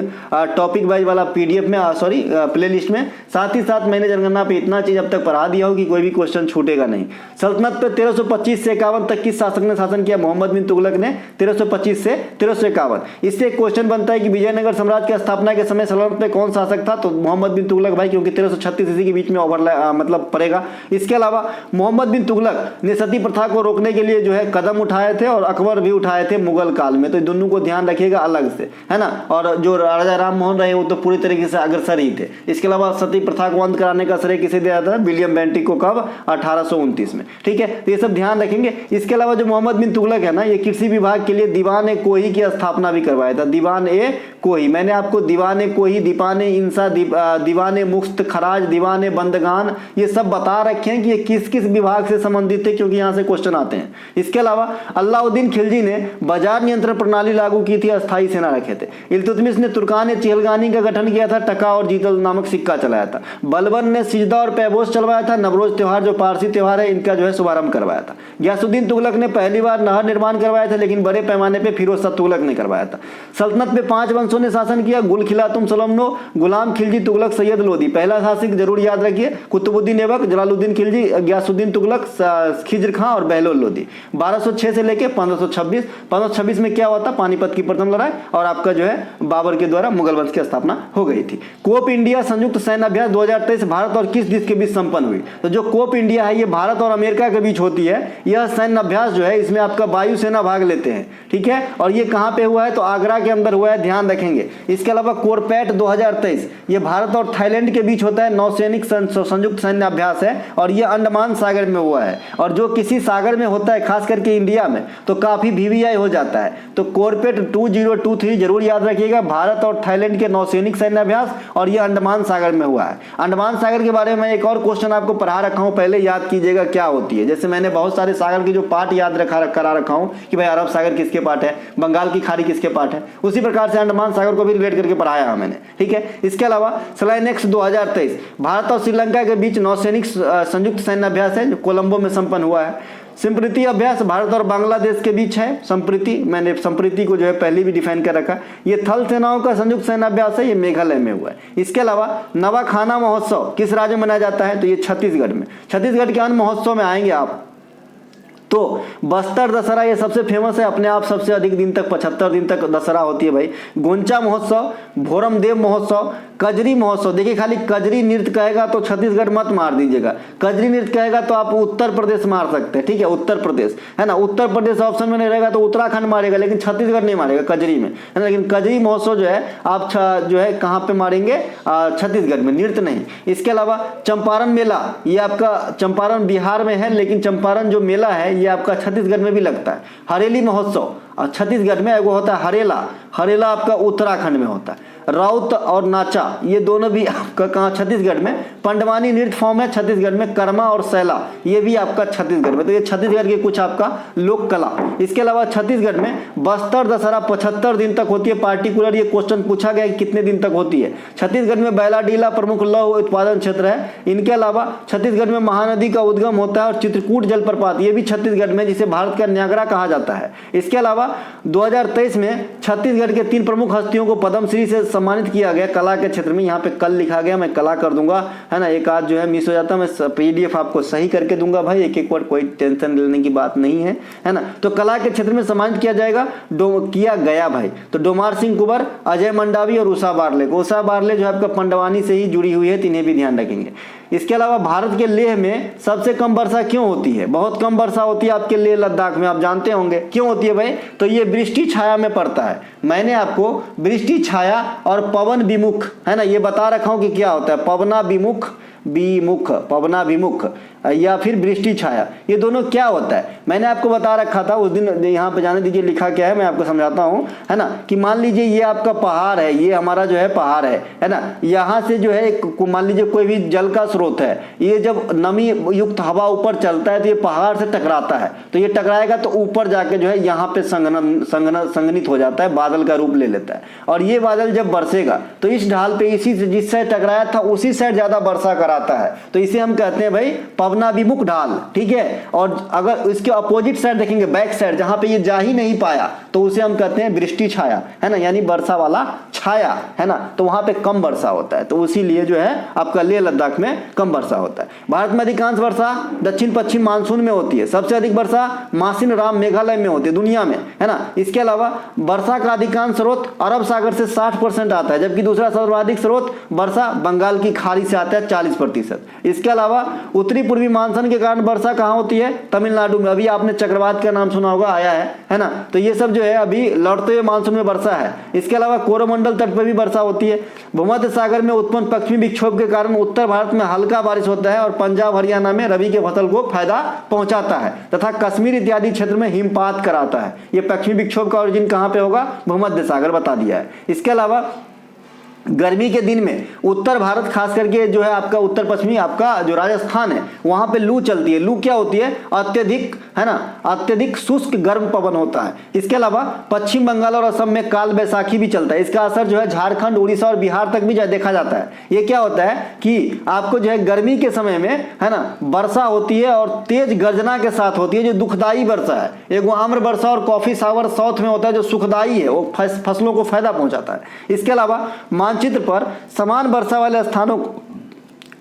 टॉपिक वाइज वाला पीडीएफ में, सॉरी प्लेलिस्ट में। साथ ही साथ मैंने जनगणना पे इतना चीज अब तक पढ़ा दिया हो कि कोई भी क्वेश्चन छूटेगा नहीं। सल्तनत पे 1325 से 51 तक किस शासक ने शासन किया, मोहम्मद बिन तुगलक ने 1325 से 1351। इससे एक क्वेश्चन बनता है कि विजयनगर साम्राज्य की स्थापना के समय सल्तनत पे कौन शासक था, तो मोहम्मद बिन तुगलक भाई, क्योंकि 1336 ईस्वी के बीच में मतलब पड़ेगा। इसके अलावा मोहम्मद बिन तुगलक ने सती प्रथा को रोकने के लिए जो है कदम उठाए थे, और अकबर भी उठाए थे मुगल काल में। तो दोनों को ध्यान रखिएगा अलग से, है ना। और जो राजा राम मोहन रहे वो तो पूरी तरीके से अग्रसर ही थे। इसके अलावा सती प्रथा को अंत कराने का श्रेय किसे दिया था, विलियम बेंटिक को, कब, 1829 में, ठीक है। तो ये सब ध्यान रखेंगे। इसके अलावा जो मोहम्मद बिन तुगलक है ना, ये कृषि विभाग के लिए दीवान ए कोही की स्थापना भी करवाया था। दीवान ए कोही। मैंने आपको दीवाने कोही, दीपाने इंसा, दीवाने मुफ्त, खराज, दीवाने बंदगान, ये सब बता रखे हैं कि ये किस किस विभाग से संबंधित है, क्योंकि यहाँ से क्वेश्चन आते हैं। इसके अलावा अलाउद्दीन खिलजी ने बाजार नियंत्रण प्रणाली लागू की थी, अस्थायी सेना रखे थे। इल्तुतमिश ने तुर्कान चेहलगानी का गठन किया था, टका और जीतल नामक सिक्का चलाया था। बलबन ने सिजदा और पैबोस चलवाया था। नवरोज त्योहार जो पारसी त्योहार है, इनका जो है शुभारंभ करवाया था। गयासुद्दीन तुगलक ने पहली बार नहर निर्माण करवाया था, लेकिन बड़े पैमाने पर फिरोज शाह तुगलक ने करवाया था। सल्तनत में 5 वंशों ने शासन किया, गुल खिलातुम सलमनो, गुलाम खिलजी, तुगलक, सैयद लोदी। पहला शासक जरूर याद रखिए, कुतुबुद्दीन ऐबक, जलालुद्दीन खिलजी, गयासुद्दीन तुगलक, खिज्र खां और बहलोल लोदी। 1206 से लेके 1526। 1526 में क्या हुआ था? पानीपत की प्रथम लड़ाई, और आपका जो है बाबर के द्वारा मुगल वंश की स्थापना हो गई थी। कोप इंडिया संयुक्त सैन्य अभ्यास 2023 भारत और किस देश के बीच संपन्न हुई? तो जो कोप इंडिया है, ये भारत और अमेरिका के बीच होती है। यह सैन्य अभ्यास जो है, इसमें आपका वायुसेना भाग लेते हैं, ठीक है। और ये कहां पे हुआ है? तो आगरा के अंदर हुआ है, ध्यान रखेंगे। इसके अलावा कोरपैट 2023 ये भारत और थाईलैंड के बीच होता है, नौसैनिक संयुक्त सैन्य अभ्यास है, और ये अंडमान सागर में हुआ है। और जो किसी सागर में होता है, खास करके इंडिया में, तो काफी वीवीआई हो जाता है। तो कोरपेट 2023 जरूर याद रखिएगा, भारत और थाईलैंड के नौसैनिक सैन्य अभ्यास, और ये अंडमान सागर में हुआ है। अंडमान सागर के बारे में एक और क्वेश्चन आपको पढ़ा रखा हूं, पहले याद कीजिएगा क्या होती है। जैसे मैंने बहुत सारे सागर के जो पार्ट याद करा रखा हूं कि भाई अरब सागर किसके पार्ट है, बंगाल की खाड़ी किसके पार्ट है, उसी प्रकार से अंडमान सागर को भी रिलेट करके पढ़ाया मैंने, ठीक है। इसके अलावा स्लाइनेक्स 2023 भारत और श्रीलंका के बीच नौसैनिक संयुक्त सैन्य अभ्यास है, जो कोलंबो में संपन्न हुआ है। संप्रीति अभ्यास भारत और बांग्लादेश के बीच है। संप्रीति, मैंने संप्रीति को जो है पहले भी डिफाइन कर रखा। ये थल सेनाओं का संयुक्त सैन्य अभ्यास है, ये मेघालय में हुआ है। इसके अलावा नवाखाना महोत्सव किस राज्य में मनाया जाता है? तो ये छत्तीसगढ़ में। छत्तीसगढ़ के अन्य महोत्सव में आएंगे आप, तो बस्तर दशहरा ये सबसे फेमस है, अपने आप सबसे अधिक दिन तक 75 दिन तक दशहरा होती है भाई। गोंचा महोत्सव, भोरमदेव महोत्सव, कजरी महोत्सव। देखिए खाली कजरी नृत्य कहेगा तो छत्तीसगढ़ मत मार दीजिएगा, कजरी नृत्य कहेगा तो आप उत्तर प्रदेश मार सकते हैं, ठीक है, उत्तर प्रदेश है ना। उत्तर प्रदेश ऑप्शन में नहीं रहेगा तो उत्तराखंड मारेगा, लेकिन छत्तीसगढ़ नहीं मारेगा कजरी में, है ना। लेकिन कजरी महोत्सव जो है आप जो है कहाँ पे मारेंगे? छत्तीसगढ़ में, नृत्य नहीं। इसके अलावा चंपारण मेला, ये आपका चंपारण बिहार में है, लेकिन चंपारण जो मेला है ये आपका छत्तीसगढ़ में भी लगता है। हरेली महोत्सव छत्तीसगढ़ में एगो होता है हरेला, हरेला आपका उत्तराखंड में होता है। राउत और नाचा ये दोनों भी आपका कहाँ? छत्तीसगढ़ में। पंडवानी नृत्य फॉर्म है छत्तीसगढ़ में। कर्मा और सैला ये भी आपका छत्तीसगढ़ में। तो ये छत्तीसगढ़ के कुछ आपका लोक कला। इसके अलावा छत्तीसगढ़ में बस्तर दशहरा 75 दिन तक होती है। पार्टिकुलर ये क्वेश्चन पूछा गया कि कितने दिन तक होती है। छत्तीसगढ़ में बैलाडीला प्रमुख लौह उत्पादन क्षेत्र है। इनके अलावा छत्तीसगढ़ में महानदी का उद्गम होता है और चित्रकूट जलप्रपात ये भी छत्तीसगढ़ में, जिसे भारत का न्यागरा कहा जाता है। इसके अलावा 2023 में छत्तीसगढ़ के 3 प्रमुख हस्तियों को पद्मश्री से सम्मानित किया गया कला के क्षेत्र में। यहाँ पे कल लिखा गया, मैं कला कर दूंगा, है ना। एक आध जो है मिस हो जाता, मैं PDF आपको सही करके दूंगा भाई, एक एक वर्ड, कोई टेंशन लेने की बात नहीं है, है ना। तो कला के क्षेत्र में सम्मानित किया जाएगा, किया गया भाई। तो डोमार सिंह कुंवर, अजय मंडावी और उषा बारले को। उषा बारले जो आपका पंडवानी से ही जुड़ी हुई है, इन्हें भी ध्यान रखेंगे। इसके अलावा भारत के लेह में सबसे कम वर्षा क्यों होती है? बहुत कम वर्षा होती है आपके लेह लद्दाख में, आप जानते होंगे क्यों होती है भाई? तो ये वृष्टि छाया में पड़ता है। मैंने आपको वृष्टि छाया और पवन विमुख, है ना, ये बता रखा हूं कि क्या होता है। पवना विमुख, पवना विमुख या फिर वृष्टि छाया, ये दोनों क्या होता है मैंने आपको बता रखा था उस दिन। यहाँ पे जाने दीजिए लिखा क्या है, मैं आपको समझाता हूँ, है ना। कि मान लीजिए ये आपका पहाड़ है, ये हमारा जो है पहाड़ है ना। यहाँ से जो है मान लीजिए कोई भी जल का स्रोत है, ये जब नमी युक्त हवा ऊपर चलता है तो ये पहाड़ से टकराता है। तो ये टकराएगा तो ऊपर जाके जो है यहाँ पे संघनित हो जाता है, बादल का रूप ले लेता है। और ये बादल जब बरसेगा तो इस ढाल पे इसी से जिस साइड टकराया था उसी साइड ज्यादा वर्षा कराता है। तो इसे हम कहते हैं भाई पवना विमुख ढाल, ठीक है। और अगर इसके अपोजिट साइड देखेंगे, बैक साइड जहां पे ये जा ही नहीं पाया, तो उसे हम कहते हैं वृष्टि छाया, है ना, यानी वर्षा वाला छाया, है ना। तो वहां पे कम वर्षा होता है, तो इसीलिए जो है आपका लेह लद्दाख में कम वर्षा होता है। भारत में अधिकांश वर्षा दक्षिण पश्चिम मानसून में होती है। सबसे अधिक वर्षा मासिन राम मेघालय में होती है दुनिया में, है ना। इसके अलावा वर्षा का अधिकांश स्रोत अरब सागर से 60% आता है, जबकि दूसरा सर्वाधिक स्रोत वर्षा बंगाल की खाड़ी से आता है 40%। इसके अलावा उत्तरी पूर्वी पूर्वी मानसून के कारण वर्षा कहाँ होती है? तमिलनाडु में। अभी आपने चक्रवात का नाम सुना होगा, आया है ना। तो ये सब जो है अभी लौटते हुए मानसून में वर्षा है। इसके अलावा कोरोमंडल तट पर भी वर्षा होती है। भूमध्य सागर में उत्पन्न पश्चिमी विक्षोभ के कारण उत्तर भारत में हल्का बारिश होता है और पंजाब हरियाणा में रबी के फसल को फायदा पहुंचाता है तथा कश्मीर इत्यादि क्षेत्र में हिमपात कराता है। ये पश्चिमी विक्षोभ का ओरिजिन कहां पे होगा? भूमध्य सागर, बता दिया है। इसके अलावा गर्मी के दिन में उत्तर भारत, खास करके जो है आपका उत्तर पश्चिमी आपका जो राजस्थान है, वहां पे लू चलती है। लू क्या होती है? अत्यधिक, है ना, अत्यधिक शुष्क गर्म पवन होता है। इसके अलावा पश्चिम बंगाल और असम में काल बैसाखी भी चलता है। इसका असर जो है झारखंड, उड़ीसा और बिहार तक भी देखा जाता है। ये क्या होता है कि आपको जो है गर्मी के समय में, है ना, वर्षा होती है और तेज गर्जना के साथ होती है, जो दुखदायी वर्षा है। एक आम्र वर्षा और कॉफी सावर साउथ में होता है, जो सुखदायी है, वो फसलों को फायदा पहुंचाता है। इसके अलावा मानचित्र पर समान वर्षा वाले स्थानों को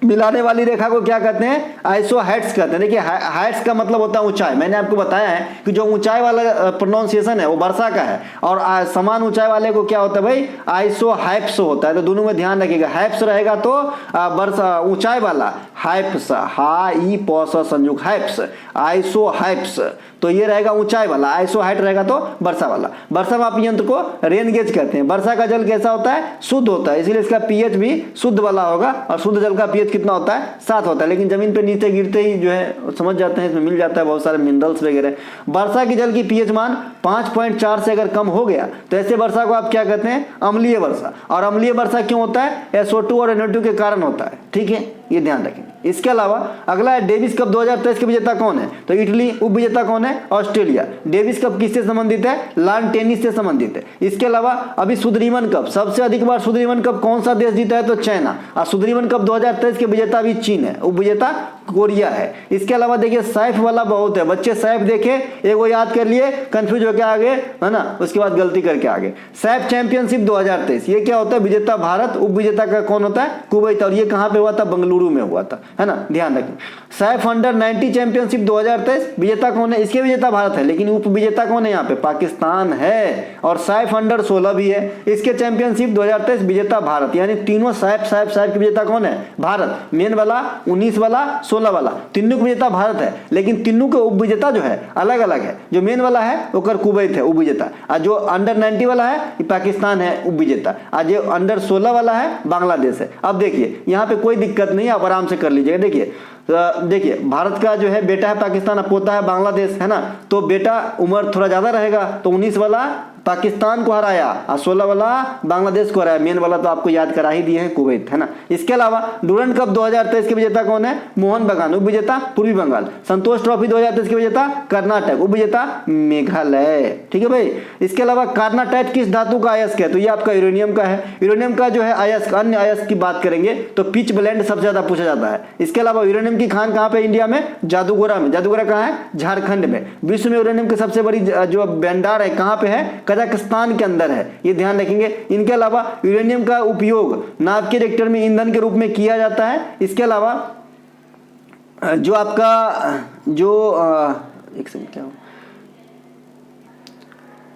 मिलाने वाली रेखा को क्या कहते हैं? आइसोहाइट्स कहते हैं। देखिए, हाइट्स का मतलब होता है ऊंचाई। मैंने आपको बताया है कि जो ऊंचाई वाला प्रोनाउंसिएशन है वो वर्षा का है, और समान ऊंचाई वाले को क्या होता है भाई? आइसोहाइप्स होता है। तो दोनों में ध्यान रखिएगा। हाइप्स रहेगा तो वर्षा ऊंचाई वाला, हाइप्स, हा ई पॉस संयुक्त, हाइप्स, आइसोहाइप्स, तो ये रहेगा ऊंचाई वाला। आइसोहाइट रहेगा तो वर्षा वाला। वर्षा मापी यंत्र को रेन गेज कहते हैं। वर्षा का जल कैसा होता है? शुद्ध होता है, इसीलिए इसका पीएच भी शुद्ध वाला होगा। और शुद्ध जल का पीएच कितना होता है? 7 होता है। लेकिन जमीन पे नीचे गिरते ही जो है समझ जाते हैं, इसमें मिल जाता है बहुत सारे मिनरल्स वगैरह। वर्षा के जल की पीएच मान 5.4 से अगर कम हो गया तो ऐसे वर्षा को आप क्या कहते हैं? अम्लीय वर्षा। और अम्लीय वर्षा क्यों होता है? SO2 और NO2 के कारण होता है। ठीक है, ये ध्यान रखें। इसके अलावा अगला है डेविस कप 2023 के विजेता कौन है? तो इटली। उप विजेता कौन है? ऑस्ट्रेलिया। डेविस कप किससे संबंधित है? लॉन टेनिस से संबंधित है। इसके अलावा अभी सुदरीमन कप, सबसे अधिक बार सुदरीमन कप कौन सा देश जीता है? तो चाइना। और सुदरीमन कप 2023 के विजेता भी चीन है। उप विजेता कोरिया है। इसके अलावा देखिए सैफ वाला बहुत है, बच्चे सैफ देखे, एक वो याद कर लिए, कंफ्यूज होकर आगे, है ना, उसके बाद गलती करके आगे। सैफ चैंपियनशिप 2023, ये क्या होता है? विजेता भारत, उप विजेता का कौन होता है? कुवैत। और ये कहां पे हुआ था? बेंगलुरु में हुआ था, है ना, ध्यान रखें। सैफ अंडर 90 चैंपियनशिप 2023, विजेता कौन है? इसके विजेता भारत है, लेकिन उप विजेता कौन है? यहाँ पे पाकिस्तान है। और सैफ अंडर 16 भी है, इसके चैंपियनशिप 2023 विजेता भारत। यानी तीनों सैफ के विजेता कौन है? भारत। मेन वाला, 19 वाला, 16 वाला, तीनों का विजेता भारत है, लेकिन तीनों के उप विजेता जो है अलग अलग है। जो मेन वाला है वो कुवैत है, उप विजेता। और जो अंडर 90 वाला है ये पाकिस्तान है, उप विजेता। और जो अंडर 16 वाला है बांग्लादेश है। अब देखिए यहाँ पे कोई दिक्कत नहीं है, आप आराम से कर लीजिएगा। देखिए भारत का जो है बेटा है पाकिस्तान, पोता है बांग्लादेश, है ना। तो बेटा उम्र थोड़ा ज्यादा रहेगा, तो 19 वाला पाकिस्तान को हराया और 16 वाला बांग्लादेश को हराया। मेन वाला तो आपको याद करा ही दिए हैं, कुवैत, है ना। इसके अलावा डूरंड कप 2023 के विजेता कौन है? मोहन बगान। उप विजेता पूर्वी बंगाल। संतोष ट्रॉफी 2023 के विजेता कर्नाटक। उप विजेता मेघालय। ठीक है भाई। इसके अलावा कार्नाटाइट किस धातु का अयस्क है? तो ये आपका यूरेनियम का है। यूरेनियम का जो है अयस्क, अन्य अयस्क की बात करेंगे तो पिच ब्लेंड सबसे ज्यादा पूछा जाता है। इसके अलावा यूरेनियम की खान कहां पे? इंडिया में जादूगोरा में। जादूगोरा कहां है? झारखंड में। विश्व में यूरेनियम की सबसे बड़ी जो भंडार है कहां पे है? कजाकिस्तान के अंदर है, ये ध्यान रखेंगे। इनके अलावा यूरेनियम का उपयोग नाभ के रिएक्टर में ईंधन के रूप में किया जाता है। इसके अलावा जो आपका एक सेकंड क्या हो,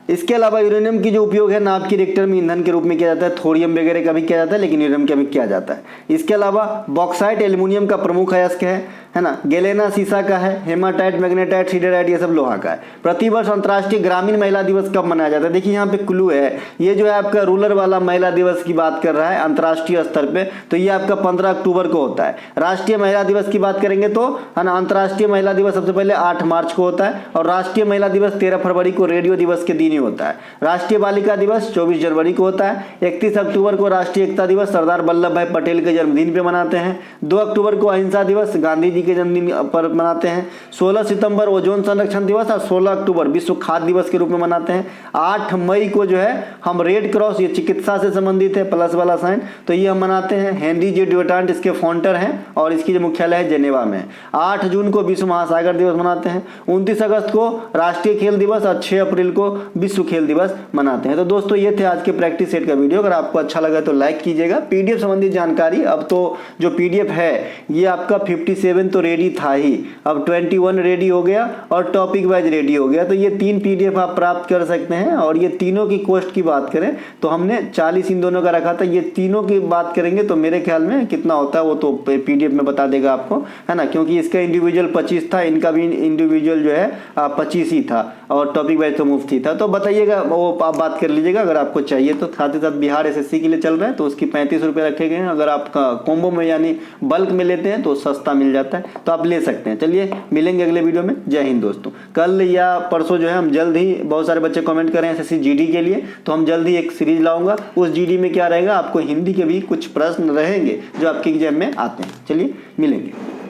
इसके अलावा यूरेनियम की जो उपयोग है नाभ के रिएक्टर में ईंधन के रूप में किया जाता है। थोरियम वगैरह का भी किया जाता है, लेकिन यूरेनियम का भी किया जाता है। इसके अलावा बॉक्साइट एल्युमिनियम का प्रमुख अयस्क है ना। गैलेना सीसा का है। हेमाटाइट, मैग्नेटाइट, सीडराइट ये सब लोहा का है। प्रतिवर्ष अंतर्राष्ट्रीय ग्रामीण महिला दिवस कब मनाया जाता है? देखिए यहाँ पे क्लू है, ये जो है आपका रूरल वाला महिला दिवस की बात कर रहा है अंतर्राष्ट्रीय स्तर पे, तो ये आपका 15 अक्टूबर को होता है। राष्ट्रीय महिला दिवस की बात करेंगे तो, है ना, अंतर्राष्ट्रीय महिला दिवस सबसे पहले 8 मार्च को होता है, और राष्ट्रीय महिला दिवस 13 फरवरी को रेडियो दिवस के दिन ही होता है। राष्ट्रीय बालिका दिवस 24 जनवरी को होता है। 31 अक्टूबर को राष्ट्रीय एकता दिवस सरदार वल्लभ भाई पटेल के जन्मदिन पे मनाते हैं। 2 अक्टूबर को अहिंसा दिवस गांधी जी के जन्मदिन पर मनाते हैं। 16 सितंबर ओजोन संरक्षण दिवस और 16 अक्टूबर विश्व खाद्य दिवस के रूप में मनाते हैं। 8 मई को जो है हम रेड क्रॉस, ये चिकित्सा से संबंधित है, प्लस वाला साइन, तो ये हम मनाते हैं। हेनरी जे ड्यूटांट इसके फाउंडर हैं और इसकी जो मुख्यालय है जेनेवा में। 8 जून को विश्व महासागर दिवस मनाते हैं। 29 अगस्त को राष्ट्रीय खेल दिवस और 6 अप्रैल को विश्व खेल दिवस मनाते हैं। तो दोस्तों ये थे आज के प्रैक्टिस सेट का वीडियो। अगर आपको अच्छा लगा तो लाइक कीजिएगा। पीडीएफ संबंधी जानकारी, अब तो जो पीडीएफ है ये आपका 57 तो रेडी था ही, अब 21 रेडी हो गया और टॉपिक वाइज रेडी हो गया। तो ये 3 PDF आप प्राप्त कर सकते हैं। और ये तीनों की कॉस्ट की बात करें तो हमने 40 इन दोनों का रखा था। ये तीनों की बात करेंगे तो मेरे ख्याल में कितना होता है वो तो PDF में बता देगा आपको, है ना, क्योंकि इसका इंडिविजुअल 25 था, इनका भी इंडिविजुअल जो है 25 ही था और टॉपिक वाइज तो मुफ्त ही था। तो बताइएगा, वो आप बात कर लीजिएगा अगर आपको चाहिए तो। साथ ही साथ बिहार SSC के लिए चल रहा है तो उसकी 35 रुपये रखे गए हैं। अगर आप कॉम्बो में यानी बल्क में लेते हैं तो सस्ता मिल जाता है, तो आप ले सकते हैं। चलिए मिलेंगे अगले वीडियो में। जय हिंद दोस्तों। कल या परसों जो है हम जल्द ही, बहुत सारे बच्चे कमेंट कर रहे हैं SSC GD के लिए, तो हम जल्द ही एक सीरीज लाऊंगा। उस GD में क्या रहेगा, आपको हिंदी के भी कुछ प्रश्न रहेंगे जो आपके एग्जाम में आते हैं। चलिए मिलेंगे।